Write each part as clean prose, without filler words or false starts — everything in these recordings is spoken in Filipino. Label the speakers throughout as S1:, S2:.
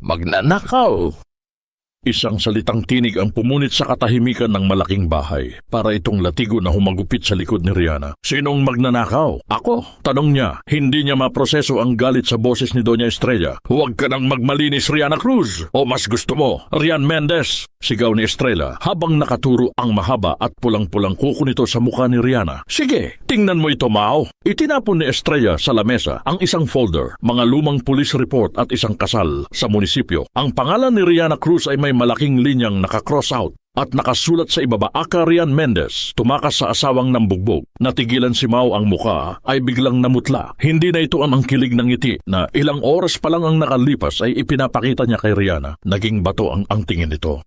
S1: Magnanakaw! Isang salitang tinig ang pumunit sa katahimikan ng malaking bahay para itong latigo na humagupit sa likod ni Rihanna. Sinong magnanakaw? Ako? Tanong niya. Hindi niya maproseso ang galit sa boses ni Doña Estrella. Huwag ka nang magmalinis, Rihanna Cruz! O mas gusto mo, Rian Mendez! Sigaw ni Estrella habang nakaturo ang mahaba at pulang-pulang kuko nito sa mukha ni Rihanna. Sige, tingnan mo ito, Mao. Itinapon ni Estrella sa lamesa ang isang folder, mga lumang police report at isang kasal sa munisipyo. Ang pangalan ni Rihanna Cruz ay may malaking linyang naka-cross out at nakasulat sa ibaba, Aka Rian Mendez, tumakas sa asawang nambugbog. Natigilan si Mao ang muka ay biglang namutla. Hindi na ito ang kilig ng ngiti na ilang oras pa lang ang nakalipas ay ipinapakita niya kay Rihanna. Naging bato ang tingin nito.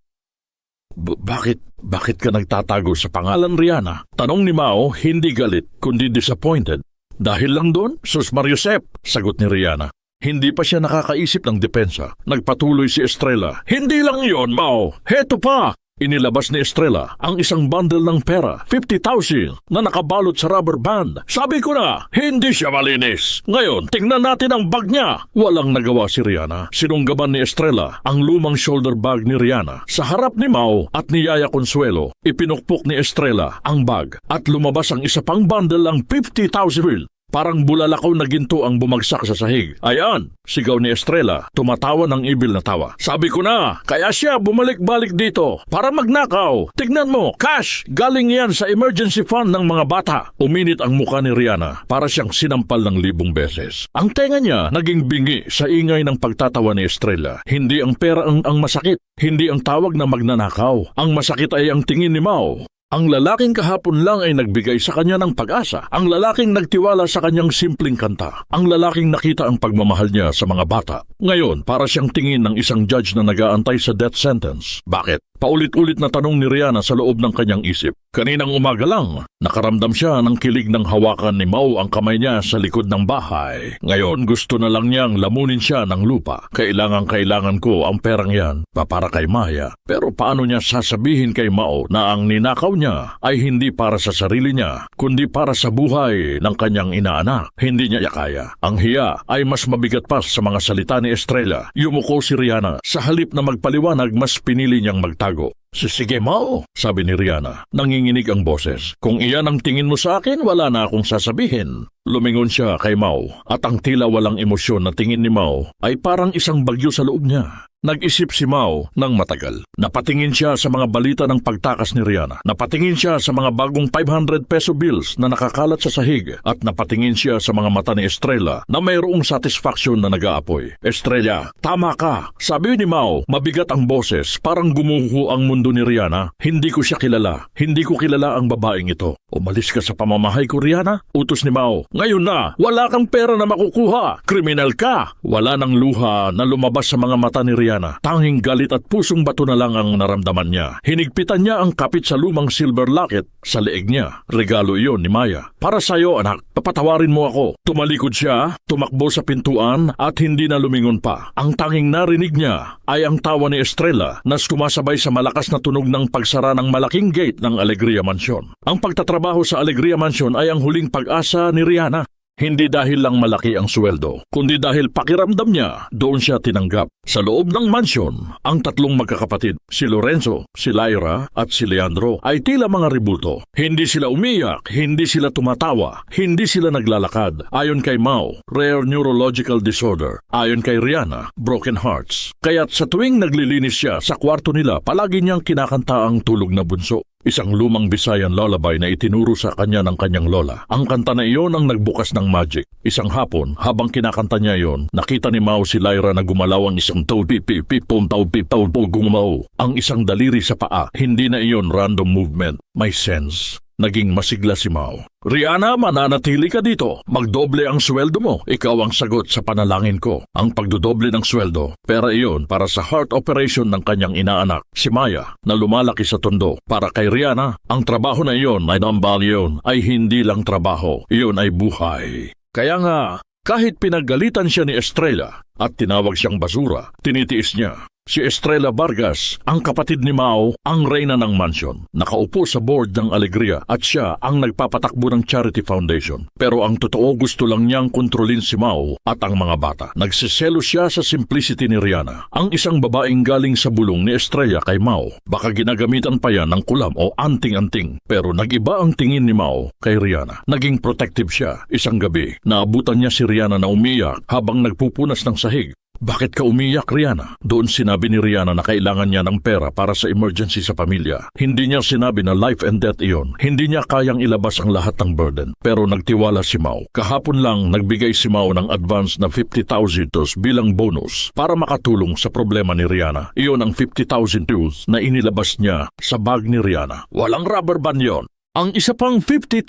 S1: Bakit ka nagtatago sa pangalan, Rihanna? Tanong ni Mao, hindi galit kundi disappointed. Dahil lang doon, Sus Mariusep, sagot ni Rihanna. Hindi pa siya nakakaisip ng depensa. Nagpatuloy si Estrella. Hindi lang yon, Mao. Heto pa! Inilabas ni Estrella ang isang bundle ng pera, 50,000, na nakabalot sa rubber band. Sabi ko na, hindi siya malinis. Ngayon, tingnan natin ang bag niya. Walang nagawa si Rihanna. Sinunggaban ni Estrella ang lumang shoulder bag ni Rihanna. Sa harap ni Mao at ni Yaya Consuelo, ipinukpok ni Estrella ang bag at lumabas ang isa pang bundle ng 50,000. Parang bulalakaw na ginto ang bumagsak sa sahig. Ayan, sigaw ni Estrella, tumatawa ng ibil na tawa. Sabi ko na, kaya siya bumalik-balik dito para magnakaw. Tignan mo, cash! Galing yan sa emergency fund ng mga bata. Uminit ang mukha ni Rihanna para siyang sinampal ng 1,000 beses. Ang tenga niya naging bingi sa ingay ng pagtatawa ni Estrella. Hindi ang pera ang masakit, hindi ang tawag na magnanakaw. Ang masakit ay ang tingin ni Mao. Ang lalaking kahapon lang ay nagbigay sa kanya ng pag-asa. Ang lalaking nagtiwala sa kanyang simpleng kanta. Ang lalaking nakita ang pagmamahal niya sa mga bata. Ngayon, para siyang tingin ng isang judge na nag-aantay sa death sentence. Bakit? Paulit-ulit na tanong ni Rihanna sa loob ng kanyang isip. Kaninang umaga lang, nakaramdam siya ng kilig ng hawakan ni Mao ang kamay niya sa likod ng bahay. Ngayon, gusto na lang niyang lamunin siya ng lupa. Kailangan ko ang perang yan para kay Maya. Pero paano niya sasabihin kay Mao na ang ninakaw niya ay hindi para sa sarili niya, kundi para sa buhay ng kanyang inaanak? Hindi niya kaya. Ang hiya ay mas mabigat pa sa mga salita ni Estrella. Yumuko si Rihanna. Sa halip na magpaliwanag, mas pinili niyang magtago. Sige, Mao, sabi ni Rihanna. Nanginginig ang boses. Kung iyan ang tingin mo sa akin, wala na akong sasabihin. Lumingon siya kay Mao at ang tila walang emosyon na tingin ni Mao ay parang isang bagyo sa loob niya. Nag-isip si Mao ng matagal. Napatingin siya sa mga balita ng pagtakas ni Rihanna. Napatingin siya sa mga bagong 500 peso bills na nakakalat sa sahig. At napatingin siya sa mga mata ni Estrella na mayroong satisfaction na nag-aapoy. Estrella, tama ka. Sabi ni Mao, mabigat ang boses, parang gumuho ang mundo ni Rihanna. Hindi ko siya kilala. Hindi ko kilala ang babaeng ito. Umalis ka sa pamamahay ko, Rihanna? Utos ni Mao. Ngayon na, wala kang pera na makukuha. Kriminal ka. Wala nang luha na lumabas sa mga mata ni Rihanna. Tanging galit at pusong bato na lang ang naramdaman niya. Hinigpitan niya ang kapit sa lumang silver locket sa leeg niya. Regalo iyon ni Maya. Para sa'yo, anak, papatawarin mo ako. Tumalikod siya, tumakbo sa pintuan at hindi na lumingon pa. Ang tanging narinig niya ay ang tawa ni Estrella na sumasabay sa malakas na tunog ng pagsara ng malaking gate ng Alegria Mansion. Ang pagtatrabaho sa Alegria Mansion ay ang huling pag-asa ni Rihanna. Hindi dahil lang malaki ang sweldo, kundi dahil pakiramdam niya, doon siya tinanggap. Sa loob ng mansyon, ang tatlong magkakapatid, si Lorenzo, si Lyra at si Leandro, ay tila mga rebulto. Hindi sila umiyak, hindi sila tumatawa, hindi sila naglalakad. Ayon kay Mao, rare neurological disorder. Ayon kay Rihanna, broken hearts. Kaya't sa tuwing naglilinis siya sa kwarto nila, palagi niyang kinakanta ang tulog na bunso. Isang lumang Bisayan lullaby na itinuro sa kanya ng kanyang lola. Ang kanta na iyon ang nagbukas ng magic. Isang hapon, habang kinakanta niya iyon, nakita ni Mao si Lyra na gumalaw ang isang gumalaw. Ang isang daliri sa paa, hindi na iyon random movement. May sense. Naging masigla si Mao. Rihanna, mananatili ka dito. Magdoble ang sweldo mo. Ikaw ang sagot sa panalangin ko. Ang pagdodoble ng sweldo. Pera iyon para sa heart operation ng kanyang inaanak, si Maya, na lumalaki sa tondo. Para kay Rihanna, ang trabaho na iyon ay nambal iyon ay hindi lang trabaho. Iyon ay buhay. Kaya nga, kahit pinaggalitan siya ni Estrella at tinawag siyang basura, tinitiis niya. Si Estrella Vargas, ang kapatid ni Mao, ang reyna ng mansion. Nakaupo sa board ng Alegria at siya ang nagpapatakbo ng Charity Foundation. Pero ang totoo, gusto lang niyang kontrolin si Mao at ang mga bata. Nagsiselo siya sa simplicity ni Rihanna, ang isang babaeng galing sa bulong ni Estrella kay Mao. Baka ginagamitan pa yan ng kulam o anting-anting. Pero nag-iba ang tingin ni Mao kay Rihanna. Naging protective siya. Isang gabi, naabutan niya si Rihanna na umiyak habang nagpupunas ng sahig. Bakit ka umiyak, Rihanna? Doon sinabi ni Rihanna na kailangan niya ng pera para sa emergency sa pamilya. Hindi niya sinabi na life and death iyon. Hindi niya kayang ilabas ang lahat ng burden. Pero nagtiwala si Mao. Kahapon lang nagbigay si Mao ng advance na 50,000 pesos bilang bonus para makatulong sa problema ni Rihanna. Iyon ang 50,000 pesos na inilabas niya sa bag ni Rihanna. Walang rubber band yon. Ang isa pang 50,000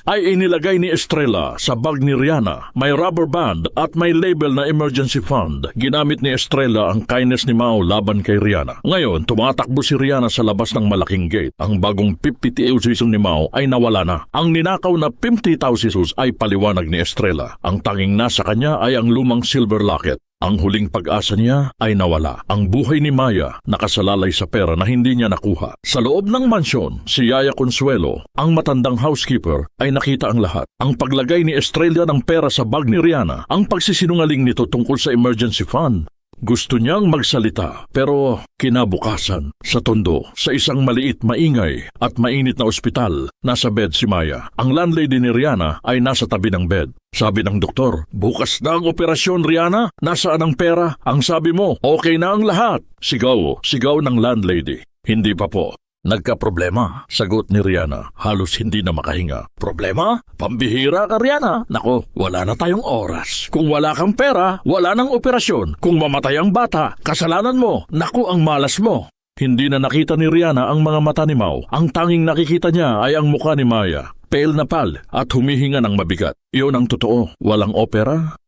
S1: ay inilagay ni Estrella sa bag ni Rihanna. May rubber band at may label na emergency fund. Ginamit ni Estrella ang kindness ni Mao laban kay Rihanna. Ngayon, tumatakbo si Rihanna sa labas ng malaking gate. Ang bagong 50,000 ni Mao ay nawala na. Ang ninakaw na 50,000 ay paliwanag ni Estrella. Ang tanging nasa kanya ay ang lumang silver locket. Ang huling pag-asa niya ay nawala. Ang buhay ni Maya nakasalalay sa pera na hindi niya nakuha. Sa loob ng mansyon, si Yaya Consuelo, ang matandang housekeeper, ay nakita ang lahat. Ang paglagay ni Estrella ng pera sa bag ni Rihanna, ang pagsisinungaling nito tungkol sa emergency fund. Gusto niyang magsalita, pero kinabukasan, sa Tondo, sa isang maliit, maingay at mainit na ospital, nasa bed si Maya. Ang landlady ni Rihanna ay nasa tabi ng bed. Sabi ng doktor, bukas na ang operasyon, Rihanna. Nasaan ang pera? Ang sabi mo, okay na ang lahat. Sigaw ng landlady. Hindi pa po. Nagka-problema, sagot ni Rihanna, halos hindi na makahinga. Problema? Pambihira ka, Rihanna. Nako, wala na tayong oras. Kung wala kang pera, wala nang operasyon. Kung mamatay ang bata, kasalanan mo. Naku, ang malas mo. Hindi na nakita ni Rihanna ang mga mata ni Mao. Ang tanging nakikita niya ay ang mukha ni Maya. Pale na pal at humihinga ng mabigat. Iyon ang totoo. Walang opera?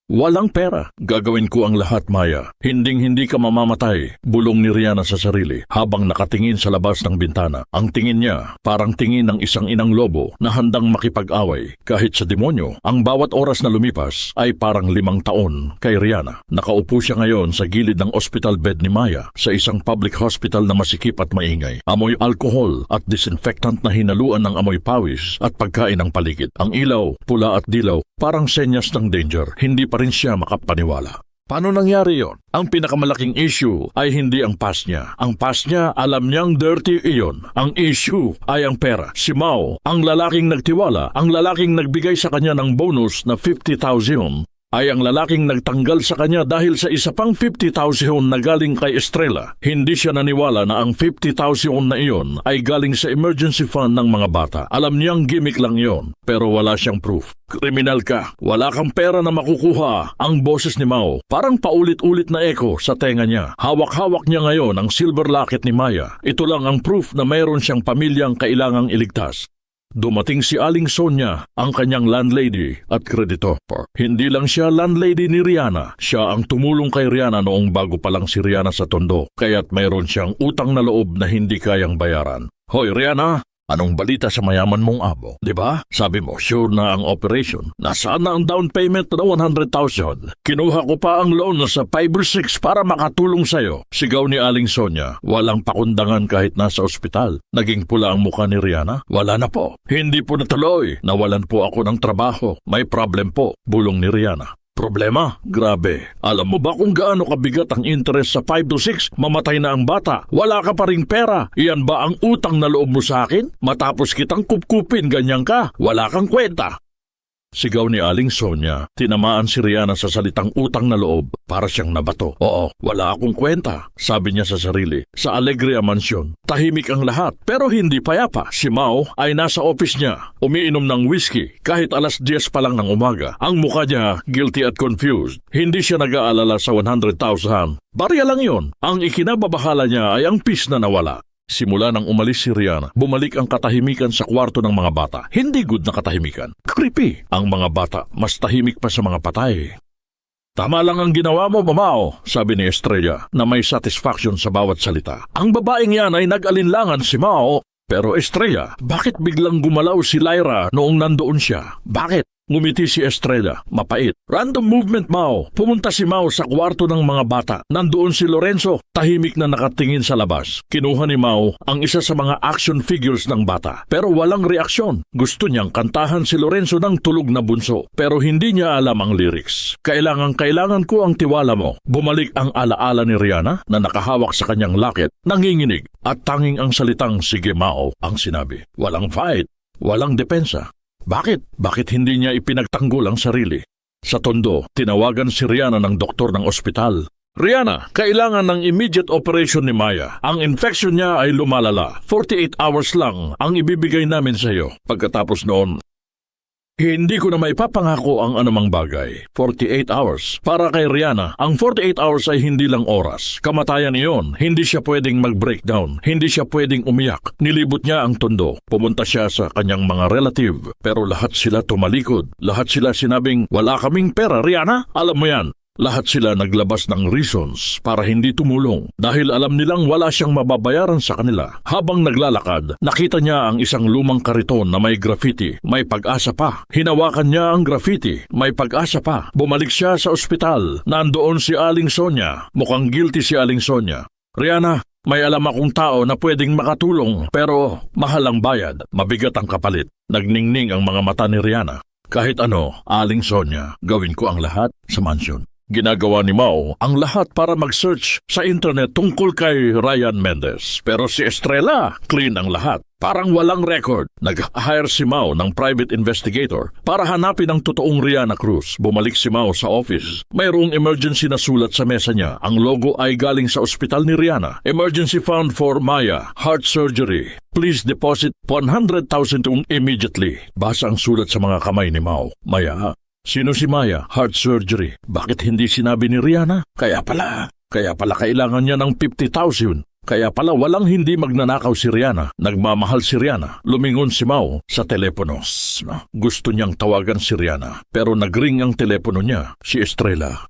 S1: Walang pera. Gagawin ko ang lahat, Maya. Hinding-hindi ka mamamatay, bulong ni Rihanna sa sarili habang nakatingin sa labas ng bintana. Ang tingin niya, parang tingin ng isang inang lobo na handang makipag-away. Kahit sa demonyo, ang bawat oras na lumipas ay parang 5 taon kay Rihanna. Nakaupo siya ngayon sa gilid ng hospital bed ni Maya sa isang public hospital na masikip at maingay. Amoy alcohol at disinfectant na hinaluan ng amoy pawis at pagkain ng paligid. Ang ilaw, pula at dilaw, parang senyas ng danger. Hindi pa rin siya makapaniwala. Paano nangyari yon? Ang pinakamalaking issue ay hindi ang past niya. Ang past niya, alam niyang dirty iyon. Ang issue ay ang pera. Si Mao, ang lalaking nagtiwala, ang lalaking nagbigay sa kanya ng bonus na 50,000, ay ang lalaking nagtanggal sa kanya dahil sa isa pang 50,000 na galing kay Estrella. Hindi siya naniwala na ang 50,000 na iyon ay galing sa emergency fund ng mga bata. Alam niyang gimmick lang iyon, pero wala siyang proof. Kriminal ka, wala kang pera na makukuha. Ang boses ni Mao, parang paulit-ulit na echo sa tenga niya. Hawak-hawak niya ngayon ang silver locket ni Maya. Ito lang ang proof na mayroon siyang pamilyang kailangang iligtas. Dumating si Aling Sonia, ang kanyang landlady at kreditor. Hindi lang siya landlady ni Rihanna, siya ang tumulong kay Rihanna noong bago pa lang si Rihanna sa Tondo, kaya't mayroon siyang utang na loob na hindi kayang bayaran. Hoy Rihanna, anong balita sa mayaman mong abo? Diba? Sabi mo, sure na ang operation. Nasaan na ang down payment na 100,000? Kinuha ko pa ang loan sa 5 or 6 para makatulong sa'yo. Sigaw ni Aling Sonia, walang pakundangan kahit nasa ospital. Naging pula ang mukha ni Rihanna. Wala na po. Hindi po natuloy. Nawalan po ako ng trabaho. May problem po, bulong ni Rihanna. Problema? Grabe. Alam mo ba kung gaano kabigat ang interest sa 5 to 6? Mamatay na ang bata. Wala ka pa ring pera. Iyan ba ang utang na loob mo sa akin? Matapos kitang kupkupin, ganyan ka. Wala kang kwenta. Sigaw ni Aling Sonia, tinamaan si Rihanna sa salitang utang na loob para siyang nabato. Oo, wala akong kwenta, sabi niya sa sarili. Sa Alegria Mansion, tahimik ang lahat pero hindi payapa. Si Mao ay nasa office niya, umiinom ng whiskey kahit alas 10 pa lang ng umaga. Ang mukha niya guilty at confused. Hindi siya nag-aalala sa 100,000. Barya lang yon. Ang ikinababahala niya ay ang peace na nawala. Simula nang umalis si Rihanna, bumalik ang katahimikan sa kwarto ng mga bata. Hindi good na katahimikan. Creepy. Ang mga bata, mas tahimik pa sa mga patay. Tama lang ang ginawa mo, Mamao, sabi ni Estrella na may satisfaction sa bawat salita. Ang babaeng yan ay nag-alinlangan si Mao. Pero Estrella, bakit biglang gumalaw si Lyra noong nandoon siya? Bakit? Ngumiti si Estrella, mapait. Random movement, Mao. Pumunta si Mao sa kwarto ng mga bata. Nandoon si Lorenzo, tahimik na nakatingin sa labas. Kinuha ni Mao ang isa sa mga action figures ng bata. Pero walang reaksyon. Gusto niyang kantahan si Lorenzo ng Tulog na Bunso. Pero hindi niya alam ang lyrics. Kailangan ko ang tiwala mo. Bumalik ang alaala ni Rihanna na nakahawak sa kanyang locket, nanginginig. At tanging ang salitang sige Mao ang sinabi. Walang fight, walang depensa. Bakit hindi niya ipinagtanggol ang sarili? Sa Tondo, tinawagan si Rihanna ng doktor ng ospital. Rihanna, kailangan ng immediate operation ni Maya. Ang infection niya ay lumalala. 48 hours lang ang ibibigay namin sa iyo. Pagkatapos noon, hindi ko na maipapangako ang anumang bagay. 48 hours. Para kay Rihanna, ang 48 hours ay hindi lang oras. Kamatayan iyon. Hindi siya pwedeng mag-breakdown. Hindi siya pwedeng umiyak. Nilibot niya ang Tondo. Pumunta siya sa kanyang mga relative. Pero lahat sila tumalikod. Lahat sila sinabing, wala kaming pera, Rihanna. Alam mo yan. Lahat sila naglabas ng reasons para hindi tumulong dahil alam nilang wala siyang mababayaran sa kanila. Habang naglalakad, nakita niya ang isang lumang kariton na may graffiti. May pag-asa pa. Hinawakan niya ang graffiti. May pag-asa pa. Bumalik siya sa ospital. Nandoon si Aling Sonia. Mukhang guilty si Aling Sonia. Rihanna, may alam akong tao na pwedeng makatulong pero mahal ang bayad. Mabigat ang kapalit. Nagningning ang mga mata ni Rihanna. Kahit ano, Aling Sonia, gawin ko ang lahat sa mansyon. Ginagawa ni Mao ang lahat para mag-search sa internet tungkol kay Ryan Mendez. Pero si Estrella, clean ang lahat. Parang walang record. Nag-hire si Mao ng private investigator para hanapin ang totoong Rihanna Cruz. Bumalik si Mao sa office. Mayroong emergency na sulat sa mesa niya. Ang logo ay galing sa ospital ni Rihanna. Emergency fund for Maya. Heart surgery. Please deposit 100,000 immediately. Basa ang sulat sa mga kamay ni Mao. Maya, sino si Maya? Heart surgery. Bakit hindi sinabi ni Rihanna? Kaya pala kailangan niya ng 50,000. Kaya pala walang hindi magnanakaw si Rihanna. Nagmamahal si Rihanna. Lumingon si Mao sa telepono. Gusto niyang tawagan si Rihanna. Pero nagring ang telepono niya, si Estrella.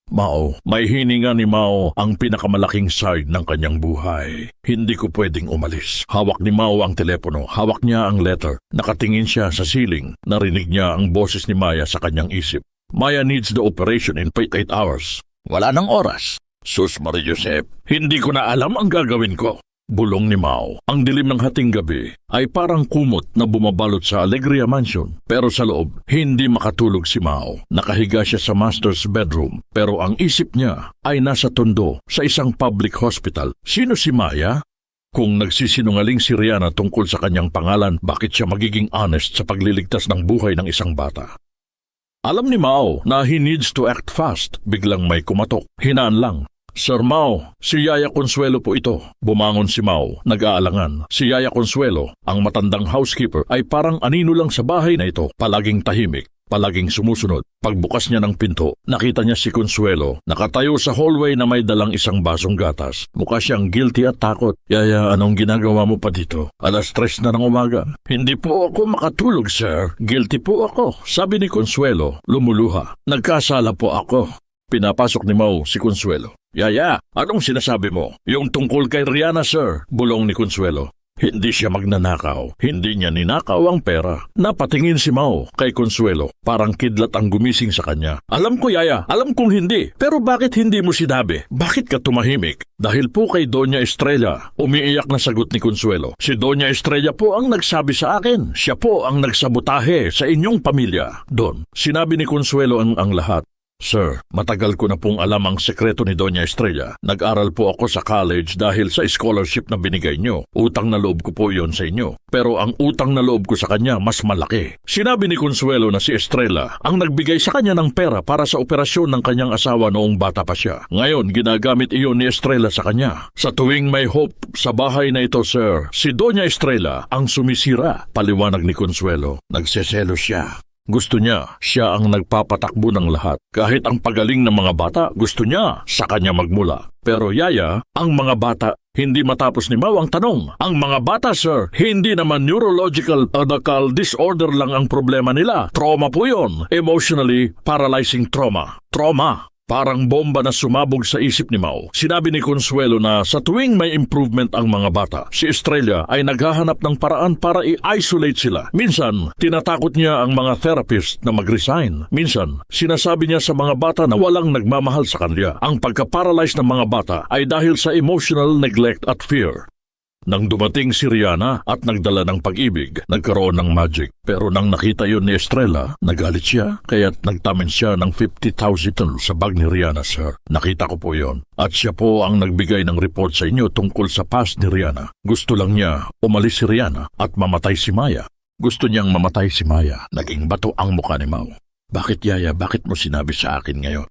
S1: Mao, may hininga ni Mao ang pinakamalaking side ng kanyang buhay. Hindi ko pwedeng umalis. Hawak ni Mao ang telepono. Hawak niya ang letter. Nakatingin siya sa ceiling. Narinig niya ang boses ni Maya sa kanyang isip. Maya needs the operation in 48 hours. Wala nang oras. Sus Maria Josep, hindi ko na alam ang gagawin ko. Bulong ni Mao. Ang dilim ng hating gabi ay parang kumot na bumabalot sa Alegria Mansion. Pero sa loob, hindi makatulog si Mao. Nakahiga siya sa master's bedroom. Pero ang isip niya ay nasa Tondo sa isang public hospital. Sino si Maya? Kung nagsisinungaling si Rihanna tungkol sa kanyang pangalan, bakit siya magiging honest sa pagliligtas ng buhay ng isang bata? Alam ni Mao na he needs to act fast. Biglang may kumatok. Hinaan lang. Sir Mao, si Yaya Consuelo po ito. Bumangon si Mao, nag-aalangan. Si Yaya Consuelo, ang matandang housekeeper, ay parang anino lang sa bahay na ito. Palaging tahimik, palaging sumusunod. Pagbukas niya ng pinto, nakita niya si Consuelo, nakatayo sa hallway na may dalang isang basong gatas. Mukha siyang guilty at takot. Yaya, anong ginagawa mo pa dito? 3:00 na ng umaga. Hindi po ako makatulog, sir. Guilty po ako, sabi ni Consuelo, lumuluha. Nagkasala po ako. Pinapasok ni Mao si Consuelo. Yaya, anong sinasabi mo? Yung tungkol kay Rihanna, sir, bulong ni Consuelo. Hindi siya magnanakaw. Hindi niya ninakaw ang pera. Napatingin si Mao kay Consuelo. Parang kidlat ang gumising sa kanya. Alam ko, Yaya. Alam kong hindi. Pero bakit hindi mo sinabi? Bakit ka tumahimik? Dahil po kay Doña Estrella. Umiiyak na sagot ni Consuelo. Si Doña Estrella po ang nagsabi sa akin. Siya po ang nagsabotahe sa inyong pamilya. Don, sinabi ni Consuelo ang lahat. Sir, matagal ko na pong alam ang sekreto ni Doña Estrella. Nag-aral po ako sa college dahil sa scholarship na binigay nyo. Utang na loob ko po yon sa inyo. Pero ang utang na loob ko sa kanya mas malaki. Sinabi ni Consuelo na si Estrella ang nagbigay sa kanya ng pera para sa operasyon ng kanyang asawa noong bata pa siya. Ngayon, ginagamit iyon ni Estrella sa kanya. Sa tuwing may hope sa bahay na ito, sir, si Doña Estrella ang sumisira. Paliwanag ni Consuelo. Nagseselo siya. Gusto niya, siya ang nagpapatakbo ng lahat. Kahit ang pagaling ng mga bata, gusto niya sa kanya magmula. Pero Yaya, ang mga bata, hindi matapos ni Mao ang tanong. Ang mga bata, sir, hindi naman neurological disorder lang ang problema nila. Trauma po yun. Emotionally paralyzing trauma. Trauma. Parang bomba na sumabog sa isip ni Mau. Sinabi ni Consuelo na sa tuwing may improvement ang mga bata, si Estrella ay naghahanap ng paraan para i-isolate sila. Minsan, tinatakot niya ang mga therapist na mag-resign. Minsan, sinasabi niya sa mga bata na walang nagmamahal sa kanila. Ang pagka-paralyze ng mga bata ay dahil sa emotional neglect at fear. Nang dumating si Rihanna at nagdala ng pag-ibig, nagkaroon ng magic. Pero nang nakita yun ni Estrella, nagalit siya, kaya't nagtamin siya ng 50,000 sa bag ni Rihanna, sir. Nakita ko po yon. At siya po ang nagbigay ng report sa inyo tungkol sa past ni Rihanna. Gusto lang niya umalis si Rihanna at mamatay si Maya. Gusto niyang mamatay si Maya. Naging bato ang mukha ni Mau. Bakit, Yaya? Bakit mo sinabi sa akin ngayon?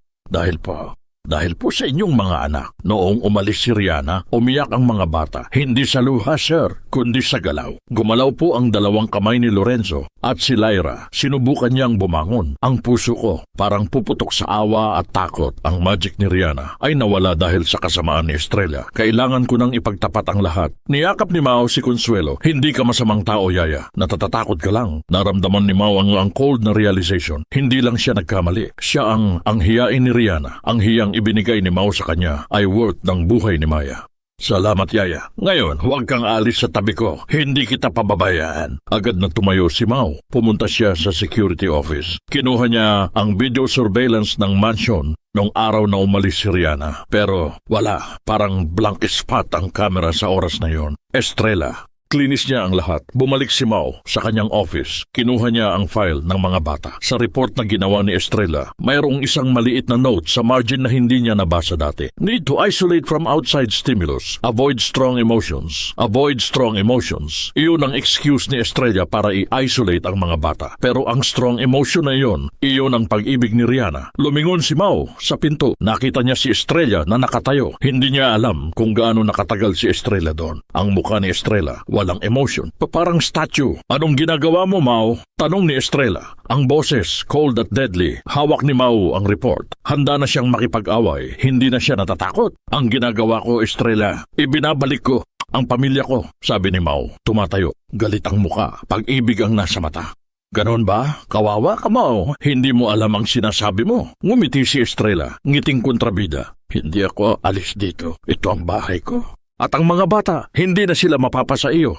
S1: Dahil po sa inyong mga anak. Noong umalis si Rihanna, umiyak ang mga bata. Hindi sa luha, sir, kundi sa galaw. Gumalaw po ang dalawang kamay ni Lorenzo at si Lyra. Sinubukan niyang bumangon. Ang puso ko parang puputok sa awa at takot. Ang magic ni Rihanna ay nawala dahil sa kasamaan ni Estrella. Kailangan ko nang ipagtapat ang lahat. Niyakap ni Mau si Consuelo. Hindi ka masamang tao, Yaya. Natatatakot ka lang. Naramdaman ni Mau ang cold na realization. Hindi lang siya nagkamali. Siya ang hiyain ni Rihanna. Ang hiyang ibinigay ni Mau sa kanya ay worth ng buhay ni Maya. Salamat, Yaya. Ngayon, huwag kang alis sa tabi ko. Hindi kita pababayaan. Agad na tumayo si Mau. Pumunta siya sa security office. Kinuha niya ang video surveillance ng mansion nung araw na umalis si Rihanna. Pero wala. Parang blank spot ang camera sa oras na yon. Estrella. Klinis niya ang lahat. Bumalik si Mau sa kanyang office. Kinuha niya ang file ng mga bata. Sa report na ginawa ni Estrella, mayroong isang maliit na note sa margin na hindi niya nabasa dati. Need to isolate from outside stimulus. Avoid strong emotions. Avoid strong emotions. Iyon ang excuse ni Estrella para i-isolate ang mga bata. Pero ang strong emotion na iyon ang pag-ibig ni Rihanna. Lumingon si Mau sa pinto. Nakita niya si Estrella na nakatayo. Hindi niya alam kung gaano nakatagal si Estrella doon. Ang mukha ni Estrella, walang emotion. Parang statue. Anong ginagawa mo, Mau? Tanong ni Estrella. Ang boses, cold at deadly. Hawak ni Mau ang report. Handa na siyang makipag-away. Hindi na siya natatakot. Ang ginagawa ko, Estrella, ibinabalik ko ang pamilya ko, sabi ni Mau. Tumatayo. Galit ang muka. Pag-ibig ang nasa mata. Ganon ba? Kawawa ka, Mau. Hindi mo alam ang sinasabi mo. Ngumiti si Estrella. Ngiting kontrabida. Hindi ako alis dito. Ito ang bahay ko. At ang mga bata, hindi na sila mapapasa iyo.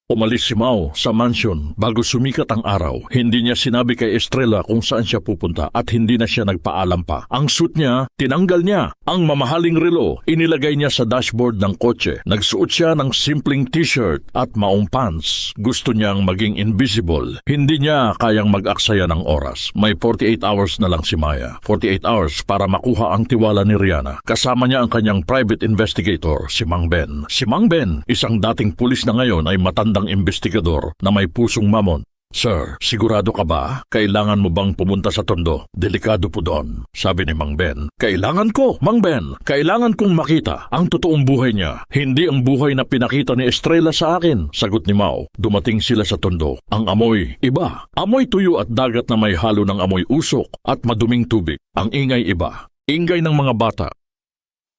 S1: Umalis si Mau sa mansion bago sumikat ang araw. Hindi niya sinabi kay Estrella kung saan siya pupunta at hindi na siya nagpaalam pa. Ang suit niya, tinanggal niya. Ang mamahaling relo, inilagay niya sa dashboard ng kotse. Nagsuot siya ng simpleng t-shirt at maong pants. Gusto niyang maging invisible. Hindi niya kayang mag-aksaya ng oras. May 48 hours na lang si Maya. 48 hours para makuha ang tiwala ni Rihanna. Kasama niya ang kanyang private investigator, si Mang Ben. Si Mang Ben, isang dating pulis na ngayon ay matanda ang investigador na may pusong mamon. Sir, sigurado ka ba? Kailangan mo bang pumunta sa Tondo? Delikado po doon, sabi ni Mang Ben. Kailangan ko, Mang Ben. Kailangan kong makita ang totoong buhay niya. Hindi ang buhay na pinakita ni Estrella sa akin, sagot ni Mau. Dumating sila sa Tondo. Ang amoy, iba. Amoy tuyo at dagat na may halo ng amoy usok at maduming tubig. Ang ingay iba. Ingay ng mga bata.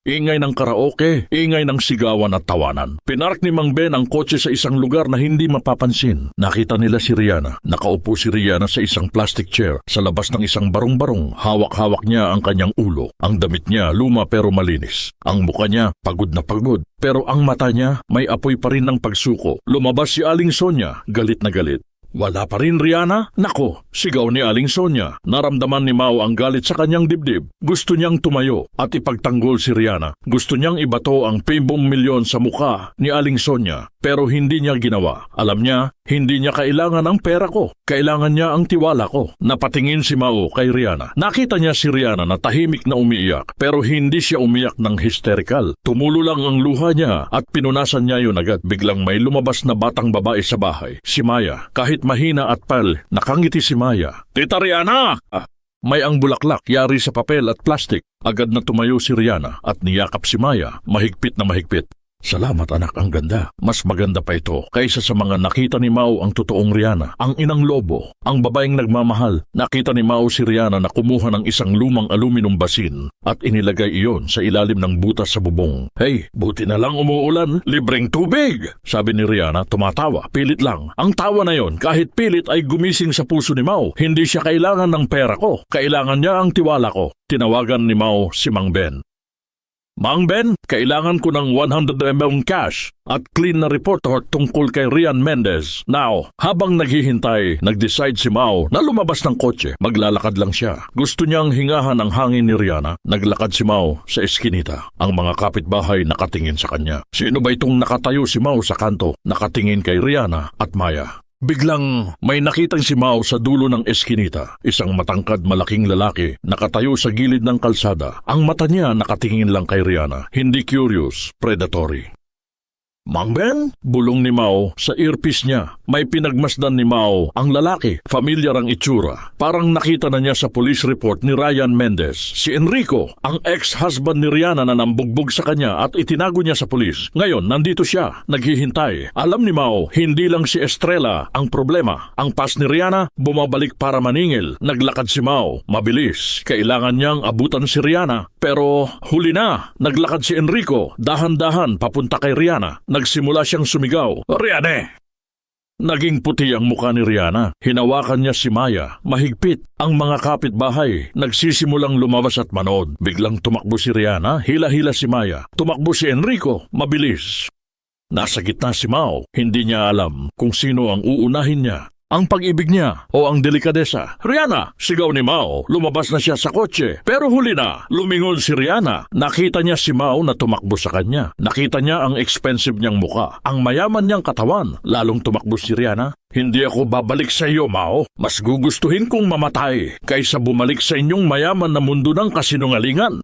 S1: Ingay ng karaoke, ingay ng sigawan at tawanan. Pinark ni Mang Ben ang kotse sa isang lugar na hindi mapapansin. Nakita nila si Rihanna. Nakaupo si Rihanna sa isang plastic chair sa labas ng isang barong-barong. Hawak-hawak niya ang kanyang ulo. Ang damit niya luma pero malinis. Ang mukha niya pagod na pagod. Pero ang mata niya may apoy pa rin ng pagsuko. Lumabas si Aling Sonia, galit na galit. Wala pa rin, Rihanna? Nako, sigaw ni Aling Sonia. Naramdaman ni Mau ang galit sa kanyang dibdib. Gusto niyang tumayo at ipagtanggol si Rihanna. Gusto niyang ibato ang 50 milyon sa mukha ni Aling Sonia. Pero hindi niya ginawa. Alam niya, hindi niya kailangan ang pera ko. Kailangan niya ang tiwala ko. Napatingin si Mau kay Rihanna. Nakita niya si Rihanna na tahimik na umiiyak. Pero hindi siya umiyak ng hysterical. Tumulo lang ang luha niya at pinunasan niya yun agad. Biglang may lumabas na batang babae sa bahay. Si Maya. Kahit mahina at pal, nakangiti si Maya. Tita Rihanna! May ang bulaklak, yari sa papel at plastik. Agad na tumayo si Rihanna at niyakap si Maya, mahigpit na mahigpit. Salamat anak, ang ganda. Mas maganda pa ito kaysa sa mga nakita ni Mao ang totoong Rihanna, ang inang lobo, ang babaeng nagmamahal. Nakita ni Mao si Rihanna na kumuha ng isang lumang aluminum basin at inilagay iyon sa ilalim ng butas sa bubong. Hey, buti na lang umuulan, libreng tubig! Sabi ni Rihanna, tumatawa, pilit lang. Ang tawa na yon, kahit pilit ay gumising sa puso ni Mao. Hindi siya kailangan ng pera ko, kailangan niya ang tiwala ko. Tinawagan ni Mao si Mang Ben. Mang Ben, kailangan ko ng 100 ml cash at clean na report tungkol kay Ryan Mendez. Now, habang naghihintay, nag-decide si Mao na lumabas ng kotse. Maglalakad lang siya. Gusto niyang hingahan ang hangin ni Rihanna. Naglakad si Mao sa eskinita. Ang mga kapitbahay nakatingin sa kanya. Sino ba itong nakatayo si Mao sa kanto, nakatingin kay Rihanna at Maya? Biglang may nakitang si Mao sa dulo ng eskinita, isang matangkad malaking lalaki nakatayo sa gilid ng kalsada. Ang mata niya nakatingin lang kay Rihanna, hindi curious, predatory. Mang Ben? Bulong ni Mao sa earpiece niya. May pinagmasdan ni Mao ang lalaki. Familiar ang itsura. Parang nakita na niya sa police report ni Ryan Mendez. Si Enrico, ang ex-husband ni Rihanna na nambugbog sa kanya at itinago niya sa police. Ngayon, nandito siya, naghihintay. Alam ni Mao, hindi lang si Estrella ang problema. Ang pas ni Rihanna, bumabalik para maningil. Naglakad si Mao, mabilis. Kailangan niyang abutan si Rihanna. Pero huli na, naglakad si Enrico, dahan-dahan papunta kay Rihanna. Nagsimula siyang sumigaw, Rihanna! Naging puti ang mukha ni Rihanna. Hinawakan niya si Maya. Mahigpit. Ang mga kapitbahay nagsisimulang lumabas at manood. Biglang tumakbo si Rihanna, hila-hila si Maya. Tumakbo si Enrico, mabilis. Nasa gitna si Mao. Hindi niya alam kung sino ang uunahin niya. Ang pag-ibig niya o ang delikadesa. Rihanna! Sigaw ni Mao. Lumabas na siya sa kotse. Pero huli na. Lumingon si Rihanna. Nakita niya si Mao na tumakbo sa kanya. Nakita niya ang expensive niyang muka. Ang mayaman niyang katawan. Lalong tumakbo si Rihanna. Hindi ako babalik sa iyo, Mao. Mas gugustuhin kong mamatay kaysa bumalik sa inyong mayaman na mundo ng kasinungalingan.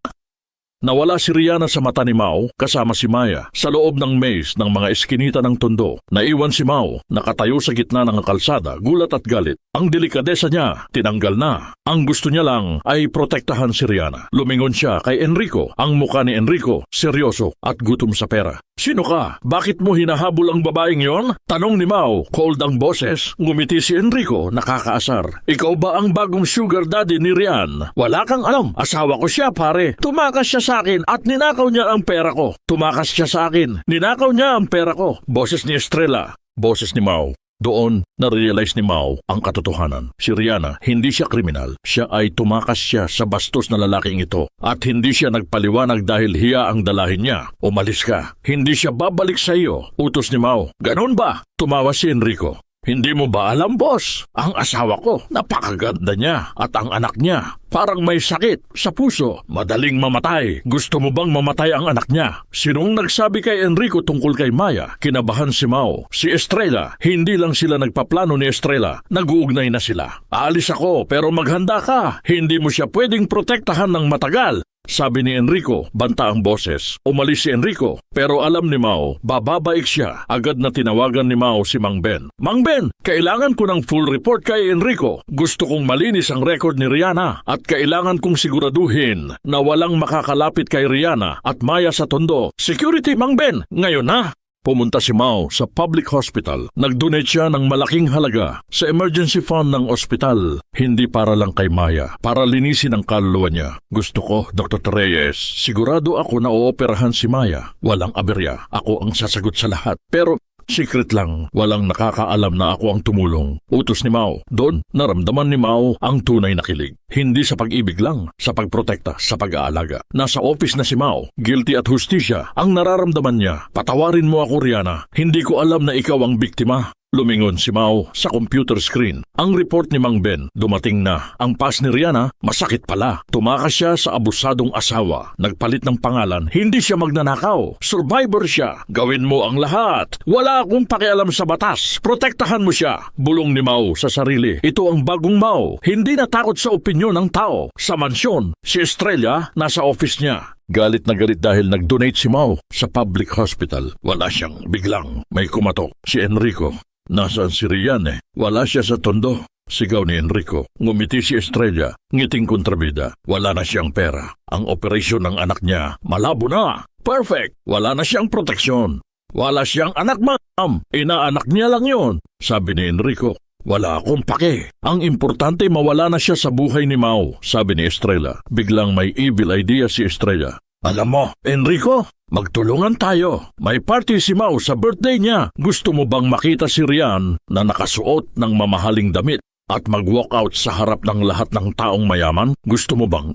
S1: Nawala si Rihanna sa mata ni Mao kasama si Maya sa loob ng maze ng mga eskinita ng Tondo. Naiwan si Mao, nakatayo sa gitna ng kalsada, gulat at galit. Ang delikadesa niya, tinanggal na. Ang gusto niya lang ay protektahan si Rihanna. Lumingon siya kay Enrico. Ang mukha ni Enrico, seryoso at gutom sa pera. Sino ka? Bakit mo hinahabol ang babaeng yon? Tanong ni Mao, cold ang boses. Ngumiti si Enrico, nakakaasar. Ikaw ba ang bagong sugar daddy ni Rian? Wala kang alam. Asawa ko siya, pare. Tumakas siya sa akin at ninakaw niya ang pera ko. Tumakas siya sa akin. Ninakaw niya ang pera ko. Boses ni Estrella. Boses ni Mao. Doon, na-realize ni Mao ang katotohanan. Si Rihanna, hindi siya kriminal. Siya ay tumakas siya sa bastos na lalaking ito. At hindi siya nagpaliwanag dahil hiya ang dalahin niya. Umalis ka. Hindi siya babalik sa iyo. Utos ni Mao. Ganon ba? Tumawa si Enrico. Hindi mo ba alam, boss? Ang asawa ko, napakaganda niya at ang anak niya. Parang may sakit sa puso. Madaling mamatay. Gusto mo bang mamatay ang anak niya? Sinong nagsabi kay Enrico tungkol kay Maya? Kinabahan si Mao. Si Estrella. Hindi lang sila nagpaplano ni Estrella. Nag-uugnay na sila. Aalis ako pero maghanda ka. Hindi mo siya pwedeng protektahan ng matagal. Sabi ni Enrico, banta ang boses. Umalis si Enrico, pero alam ni Mao, bababaik siya. Agad na tinawagan ni Mao si Mang Ben. Mang Ben, kailangan ko ng full report kay Enrico. Gusto kong malinis ang record ni Rihanna at kailangan kong siguraduhin na walang makakalapit kay Rihanna at Maya sa Tondo. Security, Mang Ben, ngayon na! Pumunta si Mao sa public hospital. Nag-donate siya ng malaking halaga sa emergency fund ng ospital. Hindi para lang kay Maya, para linisin ang kaluluwa niya. Gusto ko, Dr. Reyes, sigurado ako na ooperahan si Maya. Walang aberya. Ako ang sasagot sa lahat. Pero secret lang, walang nakakaalam na ako ang tumulong. Utos ni Mao. Doon, naramdaman ni Mao ang tunay na kilig. Hindi sa pag-ibig lang, sa pagprotekta, sa pag-aalaga. Nasa office na si Mao, guilty at hustisya. Ang nararamdaman niya, patawarin mo ako, Rihanna. Hindi ko alam na ikaw ang biktima. Lumingon si Mao sa computer screen. Ang report ni Mang Ben, dumating na. Ang pas ni Rihanna, masakit pala. Tumakas siya sa abusadong asawa. Nagpalit ng pangalan, hindi siya magnanakaw. Survivor siya. Gawin mo ang lahat. Wala akong pakialam sa batas. Protektahan mo siya. Bulong ni Mao sa sarili. Ito ang bagong Mao. Hindi natakot sa opinyon ng tao. Sa mansyon, si Estrella nasa office niya. Galit na galit dahil nag-donate si Mao sa public hospital. Wala siyang biglang may kumatok. Si Enrico. Nasaan si Rian? Wala siya sa Tondo. Sigaw ni Enrico. Ngumiti si Estrella. Ngiting kontrabida. Wala na siyang pera. Ang operasyon ng anak niya malabo na. Perfect. Wala na siyang proteksyon. Wala siyang anak, ma'am. Inaanak niya lang yon, sabi ni Enrico. Wala akong pake. Ang importante mawala na siya sa buhay ni Mao, sabi ni Estrella. Biglang may evil idea si Estrella. Alam mo, Enrico, magtulungan tayo. May party si Mao sa birthday niya. Gusto mo bang makita si Rian na nakasuot ng mamahaling damit at mag-walk out sa harap ng lahat ng taong mayaman? Gusto mo bang?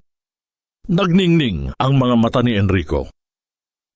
S1: Nagningning ang mga mata ni Enrico.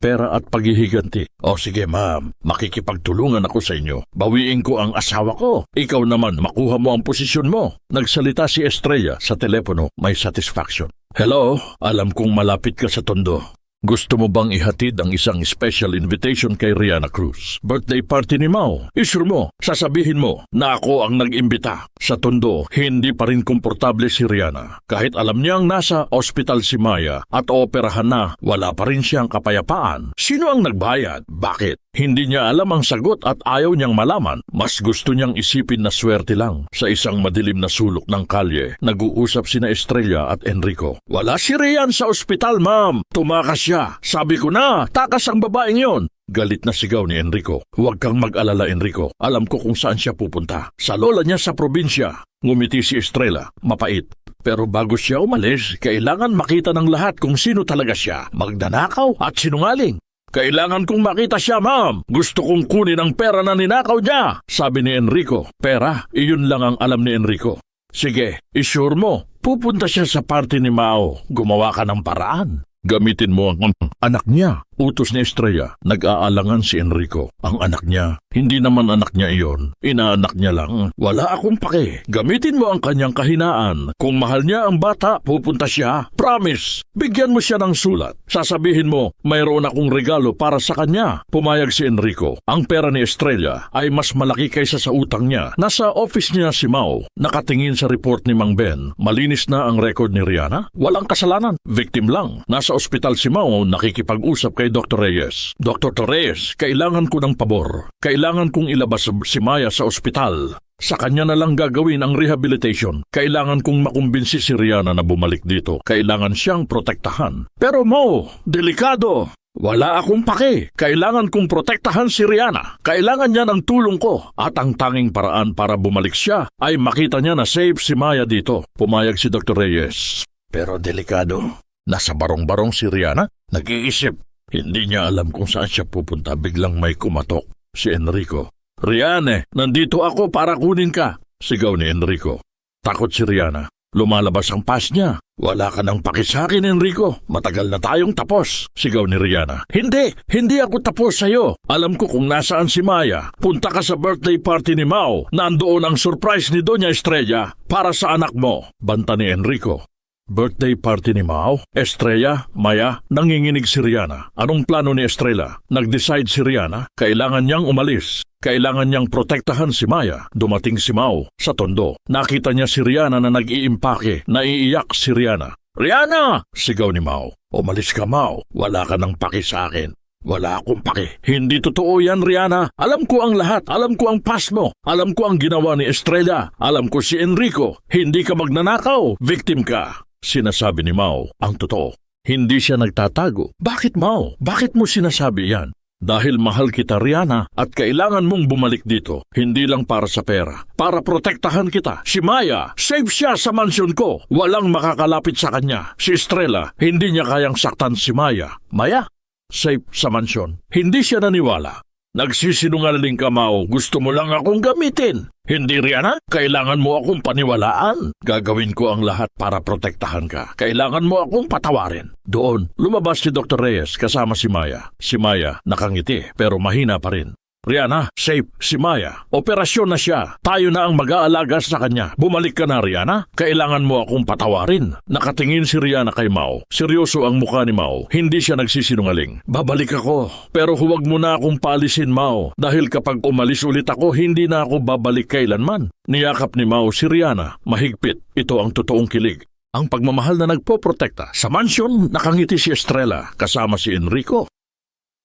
S1: Pera at paghihiganti. O sige ma'am, makikipagtulungan ako sa inyo. Bawiin ko ang asawa ko. Ikaw naman, makuha mo ang posisyon mo. Nagsalita si Estrella sa telepono, may satisfaction. Hello, alam kong malapit ka sa Tondo. Gusto mo bang ihatid ang isang special invitation kay Riana Cruz? Birthday party ni Mao. Isure mo, sasabihin mo na ako ang nag-imbita. Sa Tondo, hindi pa rin komportable si Riana. Kahit alam niyang nasa ospital si Maya at operahan na, wala pa rin siyang kapayapaan. Sino ang nagbayad? Bakit? Hindi niya alam ang sagot at ayaw niyang malaman. Mas gusto niyang isipin na swerte lang. Sa isang madilim na sulok ng kalye, nag-uusap sina Estrella at Enrico. Wala si Rian sa ospital, ma'am. Tumakas siya. Sabi ko na, takas ang babaeng yon. Galit na sigaw ni Enrico. Huwag kang mag-alala, Enrico. Alam ko kung saan siya pupunta. Sa lola niya sa probinsya. Ngumiti si Estrella. Mapait. Pero bago siya umalis, kailangan makita ng lahat kung sino talaga siya. Magdanakaw at sinungaling. Kailangan kong makita siya, ma'am. Gusto kong kunin ang pera na ninakaw niya, sabi ni Enrico. Pera, iyon lang ang alam ni Enrico. Sige, isure mo. Pupunta siya sa party ni Mao. Gumawa ka ng paraan. Gamitin mo ang anak niya. Utos ni Estrella. Nag-aalangan si Enrico. Ang anak niya. Hindi naman anak niya iyon. Inaanak niya lang. Wala akong pake. Gamitin mo ang kanyang kahinaan. Kung mahal niya ang bata, pupunta siya. Promise. Bigyan mo siya ng sulat. Sasabihin mo, mayroon akong regalo para sa kanya. Pumayag si Enrico. Ang pera ni Estrella ay mas malaki kaysa sa utang niya. Nasa office niya si Mao. Nakatingin sa report ni Mang Ben. Malinis na ang record ni Riana. Walang kasalanan. Victim lang. Nasa ospital si Mao, nakikipag-usap kay Dr. Reyes. Dr. Torres, kailangan ko ng pabor. Kailangan kong ilabas si Maya sa ospital. Sa kanya na lang gagawin ang rehabilitation. Kailangan kong makumbinsi si Riana na bumalik dito. Kailangan siyang protektahan. Pero Mo, delikado. Wala akong pake. Kailangan kong protektahan si Riana. Kailangan niya ng tulong ko. At ang tanging paraan para bumalik siya ay makita niya na safe si Maya dito. Pumayag si Dr. Reyes. Pero delikado. Nasa barong-barong si Riana. Nag-iisip. Hindi niya alam kung saan siya pupunta. Biglang may kumatok. Si Enrico. Riane, nandito ako para kunin ka. Sigaw ni Enrico. Takot si Riana. Lumalabas ang pass niya. Wala ka nang paki sa akin, Enrico. Matagal na tayong tapos. Sigaw ni Riana. Hindi ako tapos sa'yo. Alam ko kung nasaan si Maya. Punta ka sa birthday party ni Mao. Nandoon ang surprise ni Doña Estrella para sa anak mo. Banta ni Enrico. Birthday party ni Mao? Estrella, Maya, nanginginig si Riana. Anong plano ni Estrella? Nag-decide si Riana, kailangan niyang umalis. Kailangan niyang protektahan si Maya. Dumating si Mao sa Tondo. Nakita niya si Riana na nag-iimpake. Naiiyak si Riana. Riana! Sigaw ni Mao. Umalis ka, Mao. Wala ka nang paki sa akin. Wala akong paki. Hindi totoo yan, Riana. Alam ko ang lahat. Alam ko ang past mo. Alam ko ang ginawa ni Estrella. Alam ko si Enrico. Hindi ka magnanakaw. Victim ka. Sinasabi ni Mao ang totoo. Hindi siya nagtatago. Bakit, Mao? Bakit mo sinasabi yan? Dahil mahal kita, Riana, at kailangan mong bumalik dito. Hindi lang para sa pera. Para protektahan kita. Si Maya, safe siya sa mansyon ko. Walang makakalapit sa kanya. Si Estrella, hindi niya kayang saktan si Maya. Maya, safe sa mansyon. Hindi siya naniwala. Nagsisinungaling ka, Mao. Gusto mo lang akong gamitin. Hindi, Riana. Kailangan mo akong paniwalaan. Gagawin ko ang lahat para protektahan ka. Kailangan mo akong patawarin. Doon, lumabas si Dr. Reyes kasama si Maya. Si Maya, nakangiti pero mahina pa rin. Riana, safe si Maya. Operasyon na siya. Tayo na ang mag-aalaga sa kanya. Bumalik ka na, Riana. Kailangan mo akong patawarin. Nakatingin si Riana kay Mao. Seryoso ang mukha ni Mao. Hindi siya nagsisinungaling. Babalik ako. Pero huwag mo na akong paalisin, Mao. Dahil kapag umalis ulit ako, hindi na ako babalik kailanman. Niyakap ni Mao si Riana. Mahigpit. Ito ang totoong kilig. Ang pagmamahal na nagpoprotekta. Sa mansyon, nakangiti si Estrella kasama si Enrico.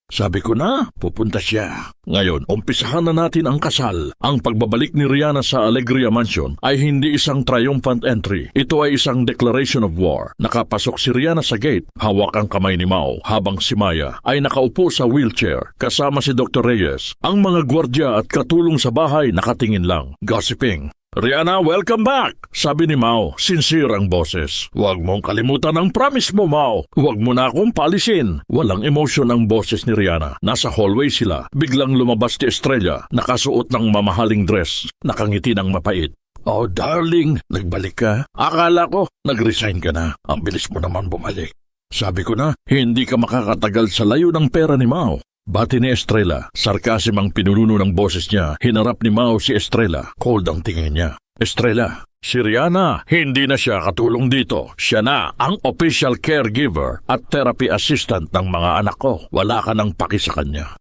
S1: Sabi ko na, pupunta siya. Ngayon, umpisahan na natin ang kasal. Ang pagbabalik ni Rihanna sa Alegria Mansion ay hindi isang triumphant entry. Ito ay isang declaration of war. Nakapasok si Rihanna sa gate, hawak ang kamay ni Mao, habang si Maya ay nakaupo sa wheelchair kasama si Dr. Reyes. Ang mga gwardya at katulong sa bahay nakatingin lang, gossiping. Rihanna, welcome back! Sabi ni Mao, sincere ang boses. Huwag mong kalimutan ang promise mo, Mao. Huwag mo na akong palisin. Walang emotion ang boses ni Rihanna. Nasa hallway sila. Biglang lumabas si Estrella, nakasuot ng mamahaling dress. Nakangiti ng mapait. Oh, darling, nagbalik ka? Akala ko, nag-resign ka na. Ang bilis mo naman bumalik. Sabi ko na, hindi ka makakatagal sa layo ng pera ni Mao. Bati ni Estrella, sarkasim ang pinununo ng boses niya. Hinarap ni Mao si Estrella, cold ang tingin niya. Estrella, si Rihanna, hindi na siya katulong dito. Siya na ang official caregiver at therapy assistant ng mga anak ko. Wala ka nang paki sa kanya.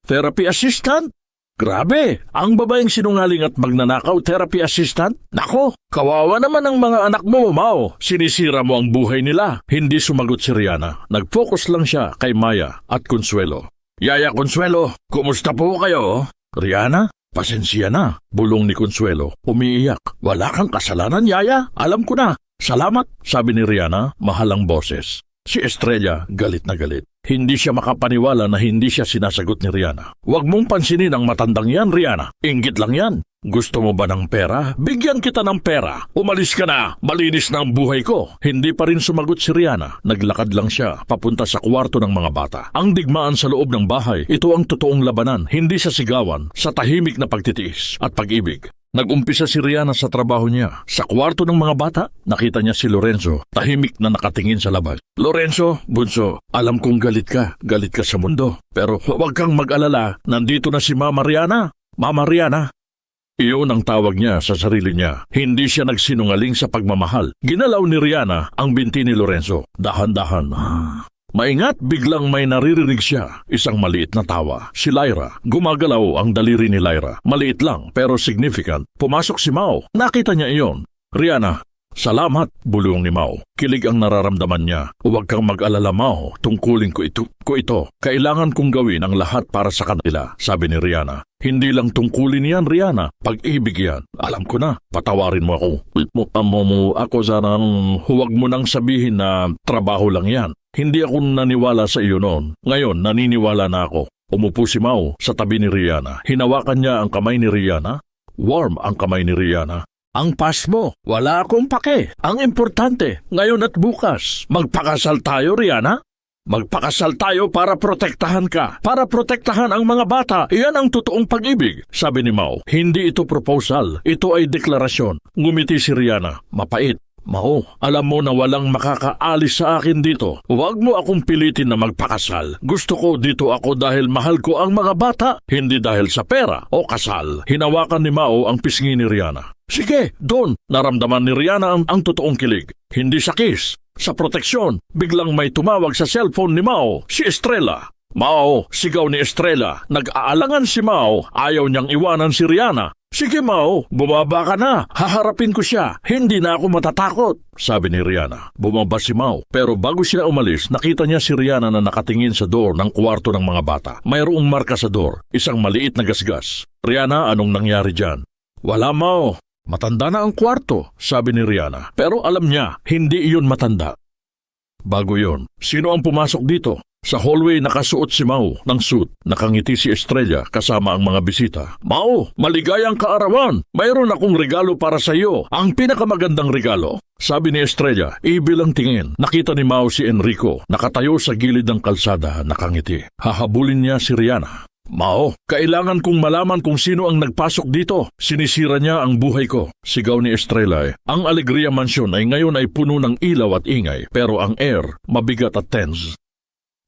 S1: Therapy assistant? Grabe, ang babaeng sinungaling at magnanakaw therapy assistant? Nako, kawawa naman ang mga anak mo, Mao. Sinisira mo ang buhay nila. Hindi sumagot si Rihanna. Nag-focus lang siya kay Maya at Consuelo. Yaya Consuelo, kumusta po kayo? Rihanna, pasensya na, bulong ni Consuelo. Umiiyak. Wala kang kasalanan, Yaya. Alam ko na. Salamat, sabi ni Rihanna, mahalang boses. Si Estrella, galit na galit. Hindi siya makapaniwala na hindi siya sinasagot ni Rihanna. Huwag mong pansinin ang matandang yan, Rihanna. Inggit lang yan. Gusto mo ba ng pera? Bigyan kita ng pera. Umalis ka na. Malinis na ang buhay ko. Hindi pa rin sumagot si Rihanna. Naglakad lang siya papunta sa kwarto ng mga bata. Ang digmaan sa loob ng bahay, ito ang totoong labanan, hindi sa sigawan, sa tahimik na pagtitiis at pag-ibig. Nag-umpisa si Rihanna sa trabaho niya. Sa kwarto ng mga bata, nakita niya si Lorenzo, tahimik na nakatingin sa labas. Lorenzo, bunso, alam kong galit ka sa mundo. Pero huwag kang mag-alala, nandito na si Mama Rihanna. Mama Rihanna. Iyon ang tawag niya sa sarili niya. Hindi siya nagsinungaling sa pagmamahal. Ginalaw ni Rihanna ang binti ni Lorenzo. Dahan-dahan. Maingat, biglang may naririnig siya. Isang maliit na tawa. Si Lyra. Gumagalaw ang daliri ni Lyra. Maliit lang pero significant. Pumasok si Mao. Nakita niya iyon. Rihanna, salamat, bulong ni Mao. Kilig ang nararamdaman niya. Huwag kang mag-alala, Mao. Tungkulin ko ito. Kailangan kong gawin ang lahat para sa kanila, sabi ni Rihanna. Hindi lang tungkulin yan, Rihanna. Pag-ibig yan. Alam ko na. Patawarin mo ako. Ako sana huwag mo nang sabihin na trabaho lang yan. Hindi ako naniwala sa iyo noon. Ngayon, naniniwala na ako. Umupo si Mao sa tabi ni Rihanna. Hinawakan niya ang kamay ni Rihanna. Warm ang kamay ni Rihanna. Ang pas mo, wala akong pake. Ang importante, ngayon at bukas. Magpakasal tayo, Rihanna? Magpakasal tayo para protektahan ka. Para protektahan ang mga bata. Iyan ang totoong pag-ibig, sabi ni Mao. Hindi ito proposal. Ito ay deklarasyon. Ngumiti si Rihanna. Mapait. Mao, alam mo na walang makakaalis sa akin dito. Huwag mo akong pilitin na magpakasal. Gusto ko dito ako dahil mahal ko ang mga bata, hindi dahil sa pera o kasal. Hinawakan ni Mao ang pisngi ni Rihanna. Sige, doon. Naramdaman ni Rihanna ang totoong kilig. Hindi sa kiss, sa proteksyon. Biglang may tumawag sa cellphone ni Mao, si Estrella. Mao, sigaw ni Estrella. Nag-aalangan si Mao. Ayaw niyang iwanan si Rihanna. Sige, Mao, bumaba ka na. Haharapin ko siya. Hindi na ako matatakot, sabi ni Rihanna. Bumaba si Mao. Pero bago sila umalis, nakita niya si Rihanna na nakatingin sa door ng kwarto ng mga bata. Mayroong marka sa door. Isang maliit na gasgas. Rihanna, anong nangyari dyan? Wala, Mao. Matanda na ang kwarto, sabi ni Rihanna. Pero alam niya, hindi iyon matanda. Bago yon, sino ang pumasok dito? Sa hallway nakasuot si Mao ng suit. Nakangiti si Estrella kasama ang mga bisita. Mao, maligayang kaarawan. Mayroon akong regalo para sa iyo. Ang pinakamagandang regalo. Sabi ni Estrella, ibilang tingin. Nakita ni Mao si Enrico. Nakatayo sa gilid ng kalsada, nakangiti. Hahabulin niya si Rihanna. Mao, kailangan kong malaman kung sino ang nagpasok dito. Sinisira niya ang buhay ko. Sigaw ni Estrella. Ang Alegria Mansion ay ngayon ay puno ng ilaw at ingay. Pero ang air, mabigat at tense.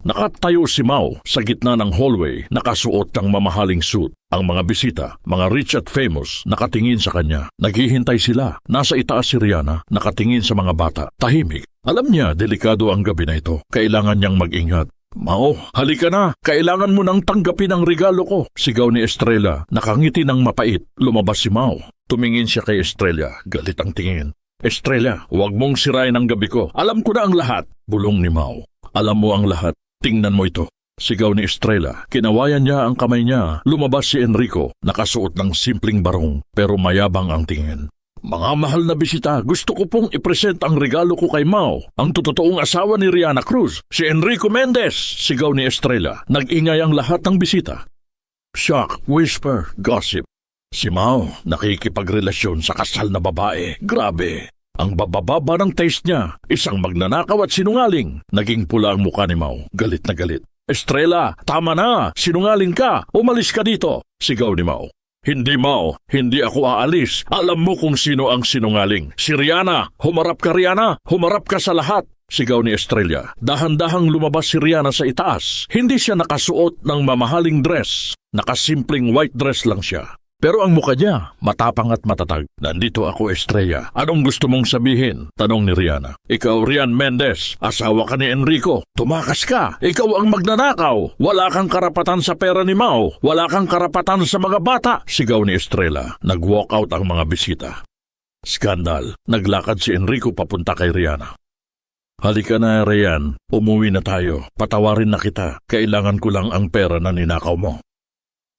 S1: Nakatayo si Mao sa gitna ng hallway, nakasuot ng mamahaling suit. Ang mga bisita, mga rich at famous, nakatingin sa kanya. Naghihintay sila. Nasa itaas si Rihanna, nakatingin sa mga bata. Tahimik. Alam niya, delikado ang gabi na ito. Kailangan niyang mag-ingat. Mao, halika na. Kailangan mo nang tanggapin ang regalo ko. Sigaw ni Estrella. Nakangiti ng mapait. Lumabas si Mao. Tumingin siya kay Estrella. Galit ang tingin. Estrella, huwag mong sirain ang gabi ko. Alam ko na ang lahat. Bulong ni Mao. Alam mo ang lahat. Tingnan mo ito. Sigaw ni Estrella. Kinawayan niya ang kamay niya. Lumabas si Enrico, nakasuot ng simpleng barong pero mayabang ang tingin. Mga mahal na bisita, gusto ko pong ipresent ang regalo ko kay Mau, ang totoong asawa ni Riana Cruz, si Enrico Mendez, sigaw ni Estrella. Nag-ingay ang lahat ng bisita. Shock, whisper, gossip. Si Mau nakikipagrelasyon sa kasal na babae. Grabe. Ang bababa ng taste niya, isang magnanakaw at sinungaling. Naging pula ang mukha ni Mau, galit na galit. Estrella, tama na! Sinungaling ka! Umalis ka dito! Sigaw ni Mau. Hindi, Mau. Hindi ako aalis. Alam mo kung sino ang sinungaling. Si Riana! Humarap ka, Riana! Humarap ka sa lahat! Sigaw ni Estrella. Dahan-dahang lumabas si Riana sa itaas. Hindi siya nakasuot ng mamahaling dress. Nakasimpleng white dress lang siya. Pero ang mukha niya, matapang at matatag. Nandito ako, Estrella. Anong gusto mong sabihin? Tanong ni Riana. Ikaw, Rian Mendez, asawa ka ni Enrico. Tumakas ka. Ikaw ang magnanakaw. Wala kang karapatan sa pera ni Mau. Wala kang karapatan sa mga bata. Sigaw ni Estrella. Nag-walk out ang mga bisita. Skandal. Naglakad si Enrico papunta kay Riana. Halika na, Rian. Umuwi na tayo. Patawarin na kita. Kailangan ko lang ang pera na ninakaw mo.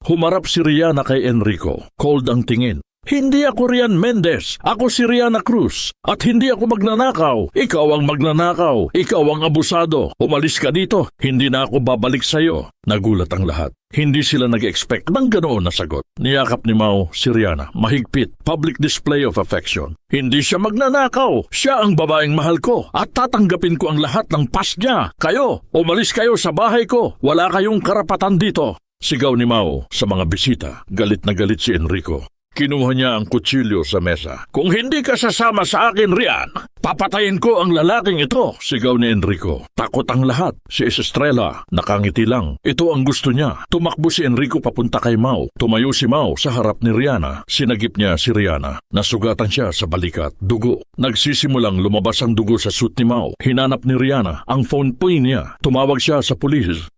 S1: Humarap si Riana kay Enrico. Cold ang tingin. Hindi ako Rian Mendez. Ako si Riana Cruz. At hindi ako magnanakaw. Ikaw ang magnanakaw. Ikaw ang abusado. Umalis ka dito. Hindi na ako babalik sa'yo. Nagulat ang lahat. Hindi sila nag-expect ng ganoon na sagot. Niyakap ni Mau si Riana. Mahigpit. Public display of affection. Hindi siya magnanakaw. Siya ang babaeng mahal ko. At tatanggapin ko ang lahat ng past niya. Kayo, umalis kayo sa bahay ko. Wala kayong karapatan dito. Sigaw ni Mau sa mga bisita. Galit na galit si Enrico. Kinuha niya ang kutsilyo sa mesa. Kung hindi ka sasama sa akin, Rian, papatayin ko ang lalaking ito, sigaw ni Enrico. Takot ang lahat. Si Estrella, nakangiti lang. Ito ang gusto niya. Tumakbo si Enrico papunta kay Mau. Tumayo si Mau sa harap ni Riana. Sinagip niya si Riana. Nasugatan siya sa balikat. Dugo. Nagsisimulang lumabas ang dugo sa suit ni Mau. Hinanap ni Riana ang phone pin niya. Tumawag siya sa pulis.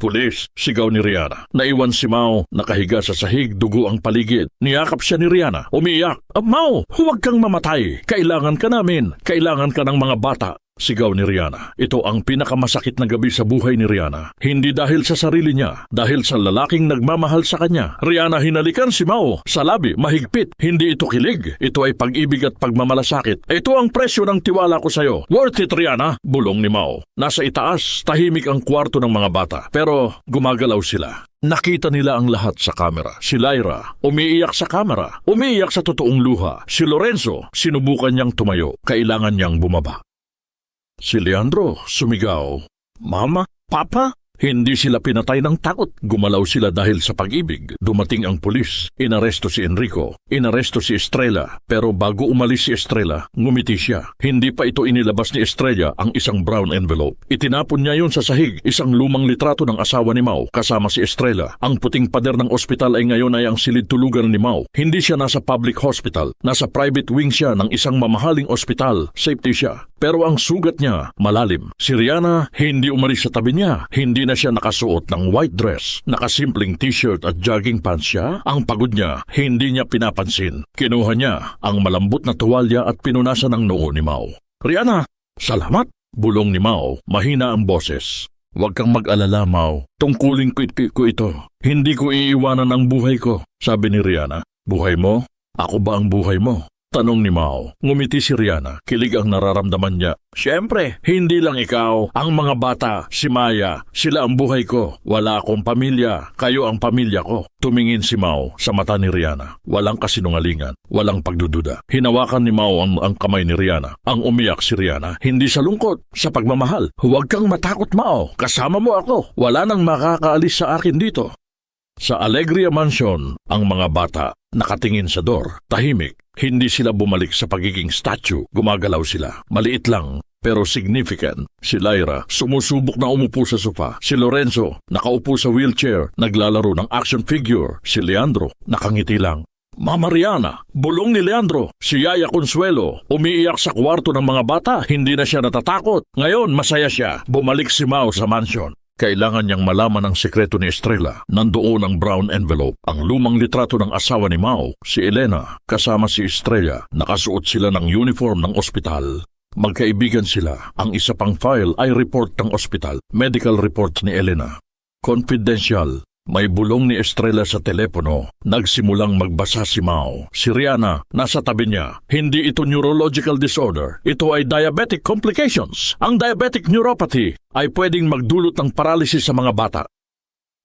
S1: Pulis, sigaw ni Riana. Naiwan si Mau, nakahiga sa sahig, dugo ang paligid. Niyakap siya ni Riana, umiiyak. Mau, huwag kang mamatay. Kailangan ka namin. Kailangan ka ng mga bata. Sigaw ni Riana. Ito ang pinakamasakit na gabi sa buhay ni Riana. Hindi dahil sa sarili niya, dahil sa lalaking nagmamahal sa kanya. Riana, hinalikan si Mau sa labi, mahigpit. Hindi ito kilig. Ito ay pag-ibig at pagmamalasakit. Ito ang presyo ng tiwala ko sa'yo. Worth it, Riana, bulong ni Mau. Nasa itaas, tahimik ang kwarto ng mga bata. Pero gumagalaw sila. Nakita nila ang lahat sa kamera. Si Lyra, umiiyak sa kamera. Umiiyak sa totoong luha. Si Lorenzo, sinubukan niyang tumayo. Kailangan niyang bumaba. Si Leandro, sumigaw. Mama? Papa? Hindi sila pinatay ng takot. Gumalaw sila dahil sa pag-ibig. Dumating ang pulis. Inaresto si Enrico. Inaresto si Estrella. Pero bago umalis si Estrella, ngumiti siya. Hindi pa ito inilabas ni Estrella ang isang brown envelope. Itinapon niya yon sa sahig. Isang lumang litrato ng asawa ni Mau kasama si Estrella. Ang puting pader ng ospital ay ngayon ay ang silid tulugan ni Mau. Hindi siya nasa public hospital. Nasa private wing siya ng isang mamahaling ospital. Safety siya. Pero ang sugat niya, malalim. Si Riana, hindi umalis sa tabi niya. Hindi na siya nakasuot ng white dress. Nakasimpleng t-shirt at jogging pants siya. Ang pagod niya, hindi niya pinapansin. Kinuha niya ang malambot na tuwalya at pinunasan ng noo ni Mau. Riana, salamat! Bulong ni Mau, mahina ang boses. Huwag kang mag-alala, Mau. Tungkulin ko ito. Hindi ko iiwanan ang buhay ko, sabi ni Riana. Buhay mo? Ako ba ang buhay mo? Tanong ni Mau. Ngumiti si Riana. Kilig ang nararamdaman niya. Siyempre, hindi lang ikaw. Ang mga bata, si Maya, sila ang buhay ko. Wala akong pamilya. Kayo ang pamilya ko. Tumingin si Mau sa mata ni Riana. Walang kasinungalingan. Walang pagdududa. Hinawakan ni Mau ang kamay ni Riana. Ang umiyak si Riana. Hindi sa lungkot, sa pagmamahal. Huwag kang matakot, Mau. Kasama mo ako. Wala nang makakaalis sa akin dito. Sa Alegria Mansion, ang mga bata nakatingin sa door, tahimik. Hindi sila bumalik sa pagiging statue. Gumagalaw sila. Maliit lang, pero significant. Si Lyra, sumusubok na umupo sa sofa. Si Lorenzo, nakaupo sa wheelchair, naglalaro ng action figure. Si Leandro, nakangiti lang. Mama Riana, bulong ni Leandro. Si Yaya Consuelo, umiiyak sa kwarto ng mga bata. Hindi na siya natatakot. Ngayon, masaya siya. Bumalik si Mau sa mansion. Kailangan niyang malaman ang sekreto ni Estrella. Nandoon ang brown envelope, ang lumang litrato ng asawa ni Mau, si Elena, kasama si Estrella. Nakasuot sila ng uniform ng ospital. Magkaibigan sila. Ang isa pang file ay report ng ospital, medical report ni Elena. Confidential. May bulong ni Estrella sa telepono. Nagsimulang magbasa si Mao. Si Rihanna, nasa tabi niya. Hindi ito neurological disorder. Ito ay diabetic complications. Ang diabetic neuropathy ay pwedeng magdulot ng paralysis sa mga bata.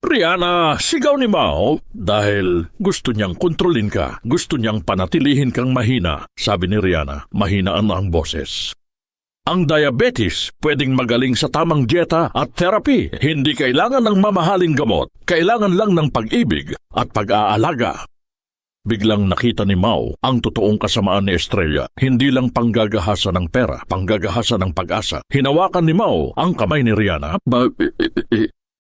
S1: Rihanna, sigaw ni Mao dahil gusto niyang kontrolin ka. Gusto niyang panatilihin kang mahina. Sabi ni Rihanna, mahinaan ang boses. Ang diabetes pwedeng magaling sa tamang dieta at therapy. Hindi kailangan ng mamahaling gamot. Kailangan lang ng pag-ibig at pag-aalaga. Biglang nakita ni Mao ang totoong kasamaan ni Estrella. Hindi lang panggagahasa ng pera, panggagahasa ng pag-asa. Hinawakan ni Mao ang kamay ni Rihanna.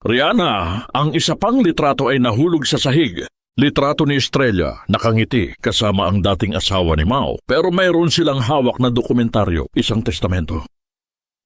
S1: Rihanna, ang isa pang litrato ay nahulog sa sahig. Litrato ni Estrella, nakangiti kasama ang dating asawa ni Mao, pero mayroon silang hawak na dokumentaryo, isang testamento.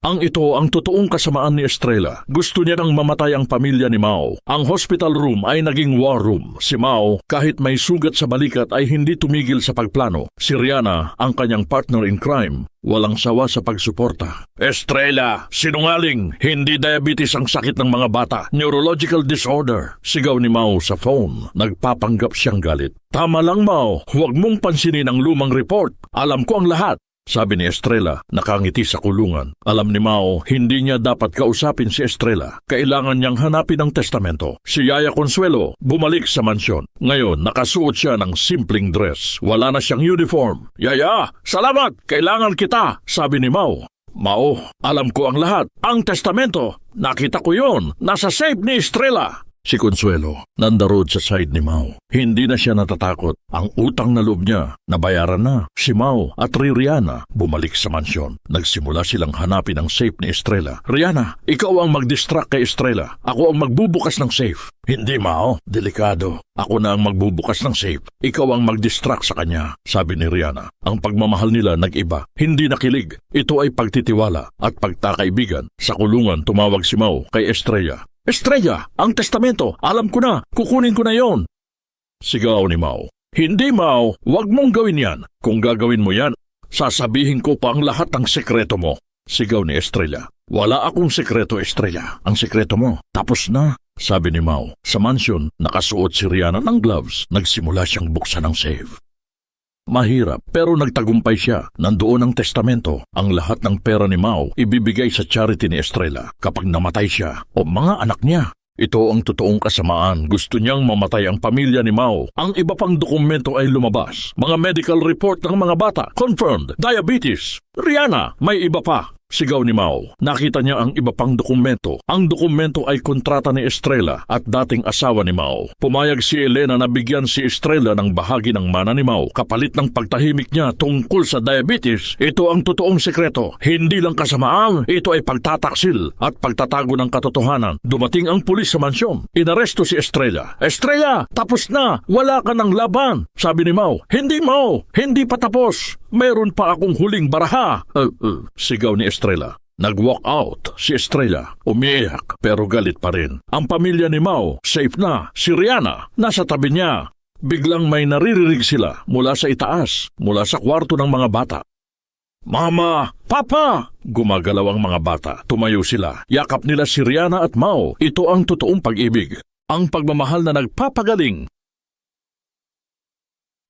S1: Ang ito ang totoong kasamaan ni Estrella. Gusto niya nang mamatay ang pamilya ni Mao. Ang hospital room ay naging war room. Si Mao, kahit may sugat sa balikat ay hindi tumigil sa pagplano. Si Rihanna, ang kanyang partner in crime, walang sawa sa pagsuporta. Estrella, sinungaling! Hindi diabetes ang sakit ng mga bata. Neurological disorder. Sigaw ni Mao sa phone. Nagpapanggap siyang galit. Tama lang, Mao. Huwag mong pansinin ang lumang report. Alam ko ang lahat. Sabi ni Estrella, nakangiti sa kulungan. Alam ni Mao, hindi niya dapat kausapin si Estrella. Kailangan niyang hanapin ang testamento. Si Yaya Consuelo bumalik sa mansyon. Ngayon, nakasuot siya ng simpleng dress. Wala na siyang uniform. Yaya, salamat! Kailangan kita! Sabi ni Mao. Mao, alam ko ang lahat. Ang testamento, nakita ko yon. Nasa safe ni Estrella. Si Consuelo, nandaroon sa side ni Mao. Hindi na siya natatakot. Ang utang na loob niya, nabayaran na. Si Mao at Rihanna bumalik sa mansyon. Nagsimula silang hanapin ang safe ni Estrella. Rihanna, ikaw ang mag-distract kay Estrella. Ako ang magbubukas ng safe. Hindi, Mao. Delikado. Ako na ang magbubukas ng safe. Ikaw ang mag-distract sa kanya, sabi ni Rihanna. Ang pagmamahal nila nag-iba. Hindi nakilig. Ito ay pagtitiwala at pagkakaibigan. Sa kulungan, tumawag si Mao kay Estrella. Estrella, ang testamento, alam ko na, kukunin ko na yon. Sigaw ni Mao. Hindi, Mao, wag mong gawin yan. Kung gagawin mo yan, sasabihin ko pa ang lahat ng sekreto mo. Sigaw ni Estrella. Wala akong sekreto, Estrella. Ang sekreto mo, tapos na. Sabi ni Mao. Sa mansyon, nakasuot si Rihanna ng gloves. Nagsimula siyang buksan ng safe. Mahirap, pero nagtagumpay siya. Nandoon ang testamento. Ang lahat ng pera ni Mao ibibigay sa charity ni Estrella kapag namatay siya o mga anak niya. Ito ang totoong kasamaan. Gusto niyang mamatay ang pamilya ni Mao. Ang iba pang dokumento ay lumabas. Mga medical report ng mga bata. Confirmed. Diabetes. Rihanna, may iba pa. Sigaw ni Mao. Nakita niya ang iba pang dokumento. Ang dokumento ay kontrata ni Estrella at dating asawa ni Mao. Pumayag si Elena na bigyan si Estrella ng bahagi ng mana ni Mao kapalit ng pagtahimik niya tungkol sa diabetes. Ito ang totoong sekreto. Hindi lang kasamaan, ito ay pagtataksil at pagtatago ng katotohanan. Dumating ang pulis sa mansyon. Inaresto si Estrella. Estrella, tapos na. Wala ka ng laban. Sabi ni Mao. Hindi, Mao. Hindi pa tapos. Mayroon pa akong huling baraha. Sigaw ni Estrella. Nag-walk out si Estrella. Umiiyak pero galit pa rin. Ang pamilya ni Mao, safe na. Si Rihanna, nasa tabi niya. Biglang may naririnig sila mula sa itaas, mula sa kwarto ng mga bata. Mama! Papa! Gumagalaw ang mga bata. Tumayo sila. Yakap nila si Rihanna at Mao. Ito ang totoong pag-ibig. Ang pagmamahal na nagpapagaling.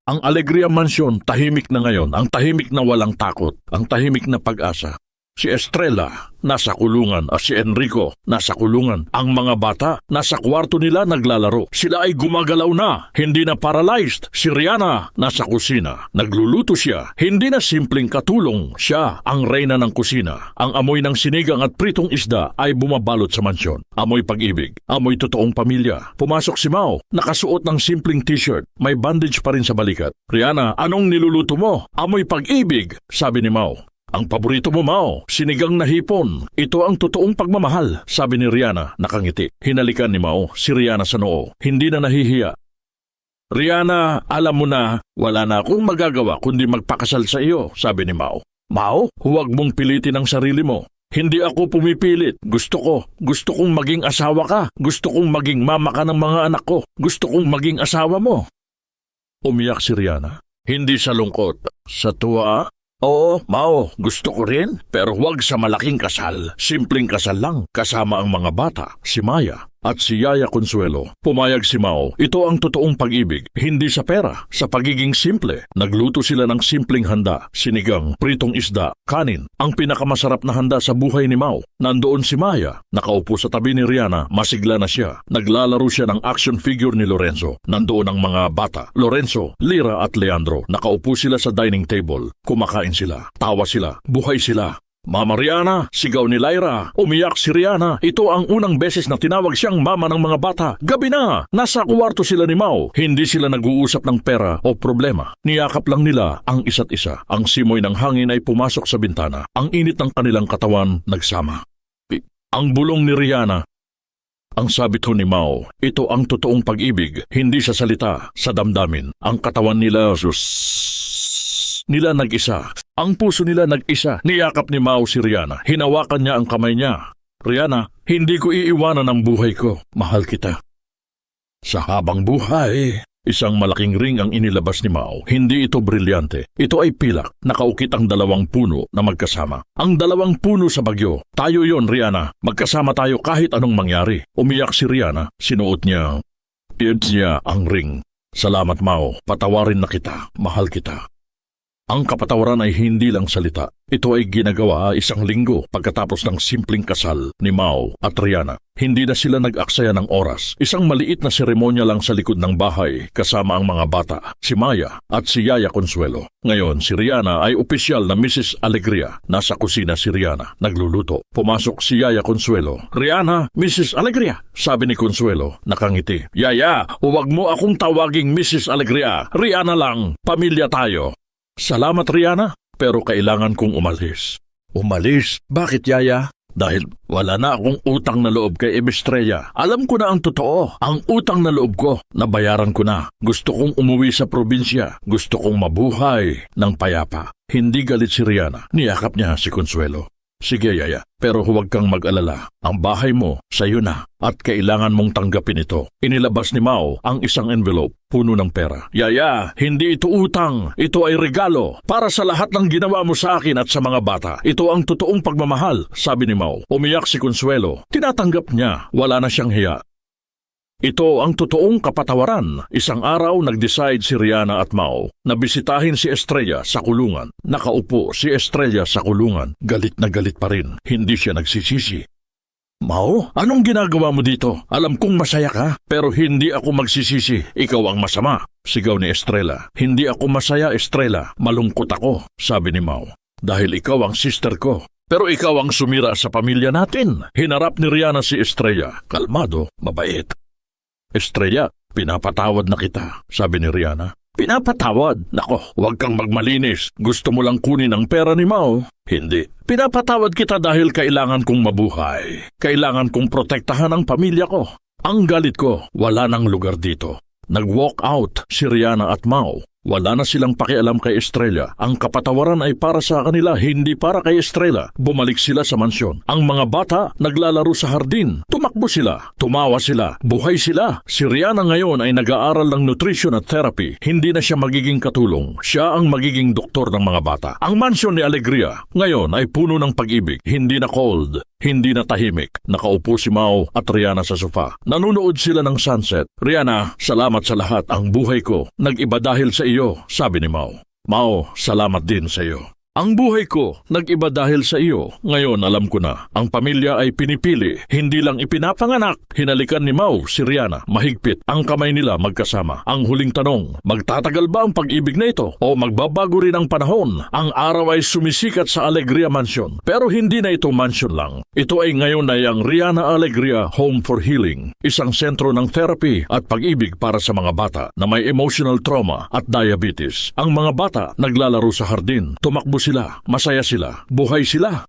S1: Ang Alegria Mansion, tahimik na ngayon. Ang tahimik na walang takot. Ang tahimik na pag-asa. Si Estrella, nasa kulungan. At si Enrico, nasa kulungan. Ang mga bata, nasa kwarto nila naglalaro. Sila ay gumagalaw na. Hindi na paralyzed. Si Rihanna, nasa kusina. Nagluluto siya. Hindi na simpleng katulong. Siya, ang reyna ng kusina. Ang amoy ng sinigang at pritong isda ay bumabalot sa mansyon. Amoy pag-ibig. Amoy totoong pamilya. Pumasok si Mao. Nakasuot ng simpleng t-shirt. May bandage pa rin sa balikat. Rihanna, anong niluluto mo? Amoy pag-ibig, sabi ni Mao. Ang paborito mo, Mao, sinigang na hipon. Ito ang totoong pagmamahal, sabi ni Rihanna, nakangiti. Hinalikan ni Mao si Rihanna sa noo. Hindi na nahihiya. Rihanna, alam mo na, wala na akong magagawa kundi magpakasal sa iyo, sabi ni Mao. Mao, huwag mong pilitin ang sarili mo. Hindi ako pumipilit. Gusto kong maging asawa ka. Gusto kong maging mama ka ng mga anak ko. Gusto kong maging asawa mo. Umiyak si Rihanna. Hindi sa lungkot, sa tuwa. Oo, Mao, gusto ko rin, pero huwag sa malaking kasal. Simpleng kasal lang, kasama ang mga bata, si Maya. at si Yaya Consuelo. Pumayag si Mao, ito ang totoong pag-ibig, hindi sa pera, sa pagiging simple. Nagluto sila ng simpleng handa, sinigang, pritong isda, kanin, ang pinakamasarap na handa sa buhay ni Mao. Nandoon si Maya, nakaupo sa tabi ni Rihanna, masigla na siya. Naglalaro siya ng action figure ni Lorenzo. Nandoon ang mga bata, Lorenzo, Lyra at Leandro. Nakaupo sila sa dining table. Kumakain sila, tawa sila, buhay sila. Mama Rihanna, sigaw ni Lyra. Umiyak si Rihanna. Ito ang unang beses na tinawag siyang mama ng mga bata. Gabi na! Nasa kwarto sila ni Mao. Hindi sila nag-uusap ng pera o problema. Niyakap lang nila ang isa't isa. Ang simoy ng hangin ay pumasok sa bintana. Ang init ng kanilang katawan nagsama. Ang bulong ni Rihanna. Ang sabit ho ni Mao, ito ang totoong pag-ibig, hindi sa salita, sa damdamin. Ang katawan nila, nila nag-isa. Ang puso nila nag-isa. Niyakap ni Mao si Rihanna. Hinawakan niya ang kamay niya. Rihanna, hindi ko iiwanan ang buhay ko. Mahal kita. Sa habang buhay. Isang malaking ring ang inilabas ni Mao. Hindi ito brilyante. Ito ay pilak. Nakaukit ang dalawang puno na magkasama. Ang dalawang puno sa bagyo. Tayo yon, Rihanna. Magkasama tayo kahit anong mangyari. Umiyak si Rihanna. Sinuot niya ang ring. Salamat, Mao. Patawarin na kita. Mahal kita. Ang kapatawaran ay hindi lang salita. Ito ay ginagawa 1 linggo pagkatapos ng simpleng kasal ni Mao at Rihanna. Hindi na sila nag-aksaya ng oras. Isang maliit na seremonya lang sa likod ng bahay kasama ang mga bata, si Maya at si Yaya Consuelo. Ngayon, si Rihanna ay opisyal na Mrs. Alegria. Nasa kusina si Rihanna, nagluluto. Pumasok si Yaya Consuelo. Rihanna, Mrs. Alegria, sabi ni Consuelo, nakangiti. Yaya, huwag mo akong tawaging Mrs. Alegria. Rihanna lang, pamilya tayo. Salamat, Rihanna, pero kailangan kong umalis. Umalis? Bakit, Yaya? Dahil wala na akong utang na loob kay Estrella. Alam ko na ang totoo. Ang utang na loob ko, nabayaran ko na. Gusto kong umuwi sa probinsya. Gusto kong mabuhay ng payapa. Hindi galit si Rihanna. Niyakap niya si Consuelo. Sige, Yaya, pero huwag kang mag-alala. Ang bahay mo, sa'yo na, at kailangan mong tanggapin ito. Inilabas ni Mao ang isang envelope, puno ng pera. Yaya, hindi ito utang. Ito ay regalo. Para sa lahat ng ginawa mo sa akin at sa mga bata. Ito ang totoong pagmamahal, sabi ni Mao. Umiyak si Consuelo. Tinatanggap niya. Wala na siyang hiya. Ito ang totoong kapatawaran. Isang araw nag-decide si Rihanna at Mao na bisitahin si Estrella sa kulungan. Nakaupo si Estrella sa kulungan. Galit na galit pa rin. Hindi siya nagsisisi. Mao, anong ginagawa mo dito? Alam kong masaya ka, pero hindi ako magsisisi. Ikaw ang masama, sigaw ni Estrella. Hindi ako masaya, Estrella. Malungkot ako, sabi ni Mao. Dahil ikaw ang sister ko. Pero ikaw ang sumira sa pamilya natin. Hinarap ni Rihanna si Estrella. Kalmado, mabait. Estrella, pinapatawad na kita, sabi ni Rihanna. Pinapatawad? Nako, huwag kang magmalinis. Gusto mo lang kunin ang pera ni Mao? Hindi. Pinapatawad kita dahil kailangan kong mabuhay. Kailangan kong protektahan ang pamilya ko. Ang galit ko, wala nang lugar dito. Nag-walk out si Rihanna at Mao. Wala na silang pakialam kay Estrella. Ang kapatawaran ay para sa kanila, hindi para kay Estrella. Bumalik sila sa mansyon. Ang mga bata naglalaro sa hardin. Tumakbo sila. Tumawa sila. Buhay sila. Si Rihanna ngayon ay nag-aaral ng nutrition at therapy. Hindi na siya magiging katulong. Siya ang magiging doktor ng mga bata. Ang mansyon ni Alegria ngayon ay puno ng pag-ibig. Hindi na cold. Hindi na tahimik. Nakaupo si Mao at Rihanna sa sofa. Nanunood sila ng sunset. Rihanna, salamat sa lahat. Ang buhay ko nag-iba dahil sa iyo, sabi ni Mao. Mao, salamat din sa iyo. Ang buhay ko nag-iba dahil sa iyo. Ngayon alam ko na, ang pamilya ay pinipili, hindi lang ipinapanganak. Hinalikan ni Mao si Rihanna, mahigpit, ang kamay nila magkasama. Ang huling tanong, magtatagal ba ang pag-ibig na ito? O magbabago rin ang panahon? Ang araw ay sumisikat sa Alegria Mansion. Pero hindi na ito mansion lang. Ito ay ngayon ay ang Rihanna Alegria Home for Healing. Isang sentro ng therapy at pag-ibig para sa mga bata na may emotional trauma at diabetes. Ang mga bata naglalaro sa hardin, tumakbo sila, masaya sila, buhay sila.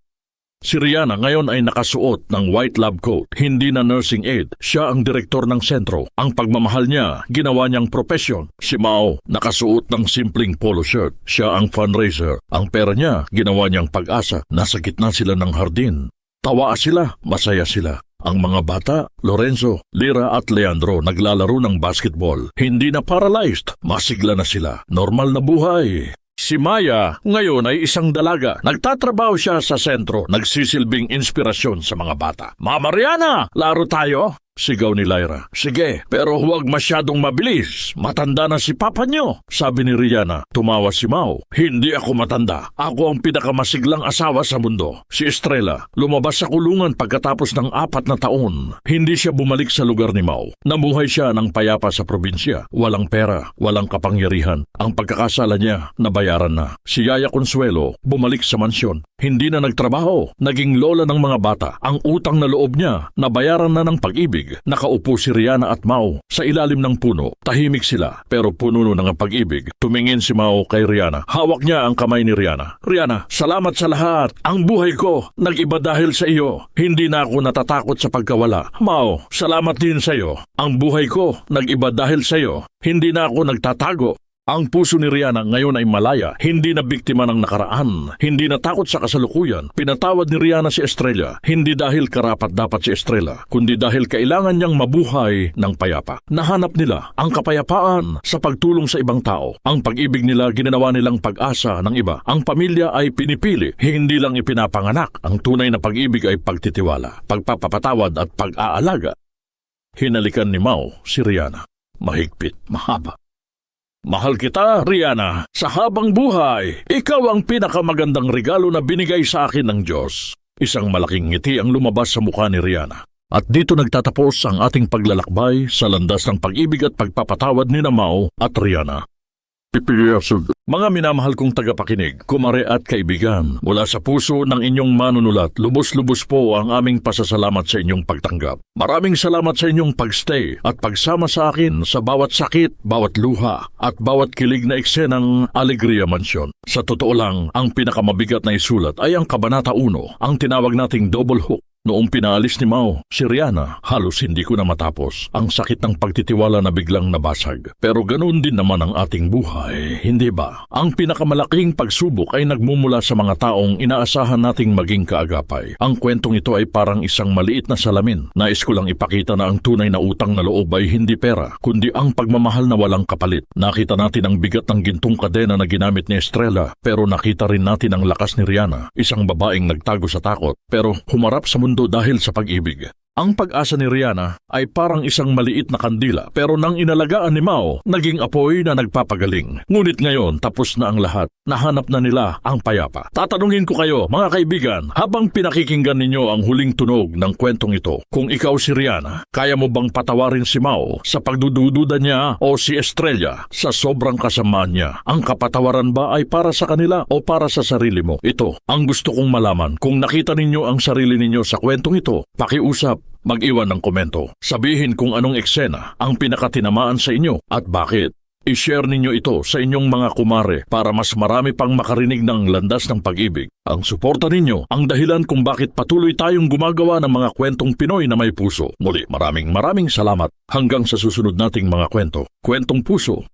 S1: Si Rihanna ngayon ay nakasuot ng white lab coat, hindi na nursing aide. Siya ang direktor ng sentro. Ang pagmamahal niya, ginawa niyang profesyon. Si Mao, nakasuot ng simpleng polo shirt. Siya ang fundraiser. Ang pera niya, ginawa niyang pag-asa. Nasa gitna sila ng hardin. Tawa sila, masaya sila. Ang mga bata, Lorenzo, Lyra at Leandro naglalaro ng basketball. Hindi na paralyzed, masigla na sila. Normal na buhay. Si Maya ngayon ay isang dalaga. Nagtatrabaho siya sa sentro, nagsisilbing inspirasyon sa mga bata. Mama Rihanna, laro tayo? Sigaw ni Lyra. Sige, pero huwag masyadong mabilis. Matanda na si Papa niyo, sabi ni Rihanna. Tumawa si Mau. Hindi ako matanda. Ako ang pinakamasiglang asawa sa mundo. Si Estrella, lumabas sa kulungan pagkatapos ng 4 na taon. Hindi siya bumalik sa lugar ni Mau. Namuhay siya ng payapa sa probinsya. Walang pera, walang kapangyarihan. Ang pagkakasala niya, nabayaran na. Si Yaya Consuelo, bumalik sa mansyon. Hindi na nagtrabaho. Naging lola ng mga bata. Ang utang na loob niya, nabayaran na ng pag-ibig. Nakaupo si Rihanna at Mau sa ilalim ng puno. Tahimik sila, pero puno ng pag-ibig. Tumingin si Mau kay Rihanna. Hawak niya ang kamay ni Rihanna. Rihanna, salamat sa lahat. Ang buhay ko, nag-iba dahil sa iyo. Hindi na ako natatakot sa pagkawala. Mau, salamat din sa iyo. Ang buhay ko, nag-iba dahil sa iyo. Hindi na ako nagtatago. Ang puso ni Rihanna ngayon ay malaya, hindi na biktima ng nakaraan, hindi na takot sa kasalukuyan. Pinatawad ni Rihanna si Estrella, hindi dahil karapat-dapat si Estrella, kundi dahil kailangan niyang mabuhay ng payapa. Nahanap nila ang kapayapaan sa pagtulong sa ibang tao. Ang pag-ibig nila ginawa nilang pag-asa ng iba. Ang pamilya ay pinipili, hindi lang ipinapanganak. Ang tunay na pag-ibig ay pagtitiwala, pagpapatawad at pag-aalaga. Hinalikan ni Mau si Rihanna. Mahigpit, mahaba. Mahal kita, Rihanna. Sa habang buhay, ikaw ang pinakamagandang regalo na binigay sa akin ng Diyos. Isang malaking ngiti ang lumabas sa mukha ni Rihanna. At dito nagtatapos ang ating paglalakbay sa landas ng pag-ibig at pagpapatawad ni Mau at Rihanna. Mga minamahal kong tagapakinig, kumare at kaibigan, mula sa puso ng inyong manunulat, lubos-lubos po ang aming pasasalamat sa inyong pagtanggap. Maraming salamat sa inyong pagstay at pagsama sa akin sa bawat sakit, bawat luha, at bawat kilig na eksenang Alegria Mansion. Sa totoo lang, ang pinakamabigat na isulat ay ang Kabanata 1, ang tinawag nating double hook. Noong pinaalis ni Mau, si Rihanna, halos hindi ko na matapos. Ang sakit ng pagtitiwala na biglang nabasag. Pero ganoon din naman ang ating buhay, hindi ba? Ang pinakamalaking pagsubok ay nagmumula sa mga taong inaasahan nating maging kaagapay. Ang kwentong ito ay parang isang maliit na salamin. Nais ko lang ipakita na ang tunay na utang na loob ay hindi pera, kundi ang pagmamahal na walang kapalit. Nakita natin ang bigat ng gintong kadena na ginamit ni Estrella, pero nakita rin natin ang lakas ni Rihanna, isang babaeng nagtago sa takot, pero humarap sa mundo dahil sa pag-ibig. Ang pag-asa ni Rihanna ay parang isang maliit na kandila, pero nang inalagaan ni Mau, naging apoy na nagpapagaling. Ngunit ngayon, tapos na ang lahat. Nahanap na nila ang payapa. Tatanungin ko kayo, mga kaibigan, habang pinakikinggan ninyo ang huling tunog ng kwentong ito, kung ikaw si Rihanna, kaya mo bang patawarin si Mau sa pagdududa niya o si Estrella sa sobrang kasamaan niya? Ang kapatawaran ba ay para sa kanila o para sa sarili mo? Ito ang gusto kong malaman. Kung nakita ninyo ang sarili ninyo sa kwentong ito, pakiusap. Mag-iwan ng komento. Sabihin kung anong eksena ang pinakatinamaan sa inyo at bakit. I-share ninyo ito sa inyong mga kumare para mas marami pang makarinig ng landas ng pag-ibig. Ang suporta ninyo ang dahilan kung bakit patuloy tayong gumagawa ng mga kwentong Pinoy na may puso. Muli, maraming salamat. Hanggang sa susunod nating mga kwento. Kwentong Puso.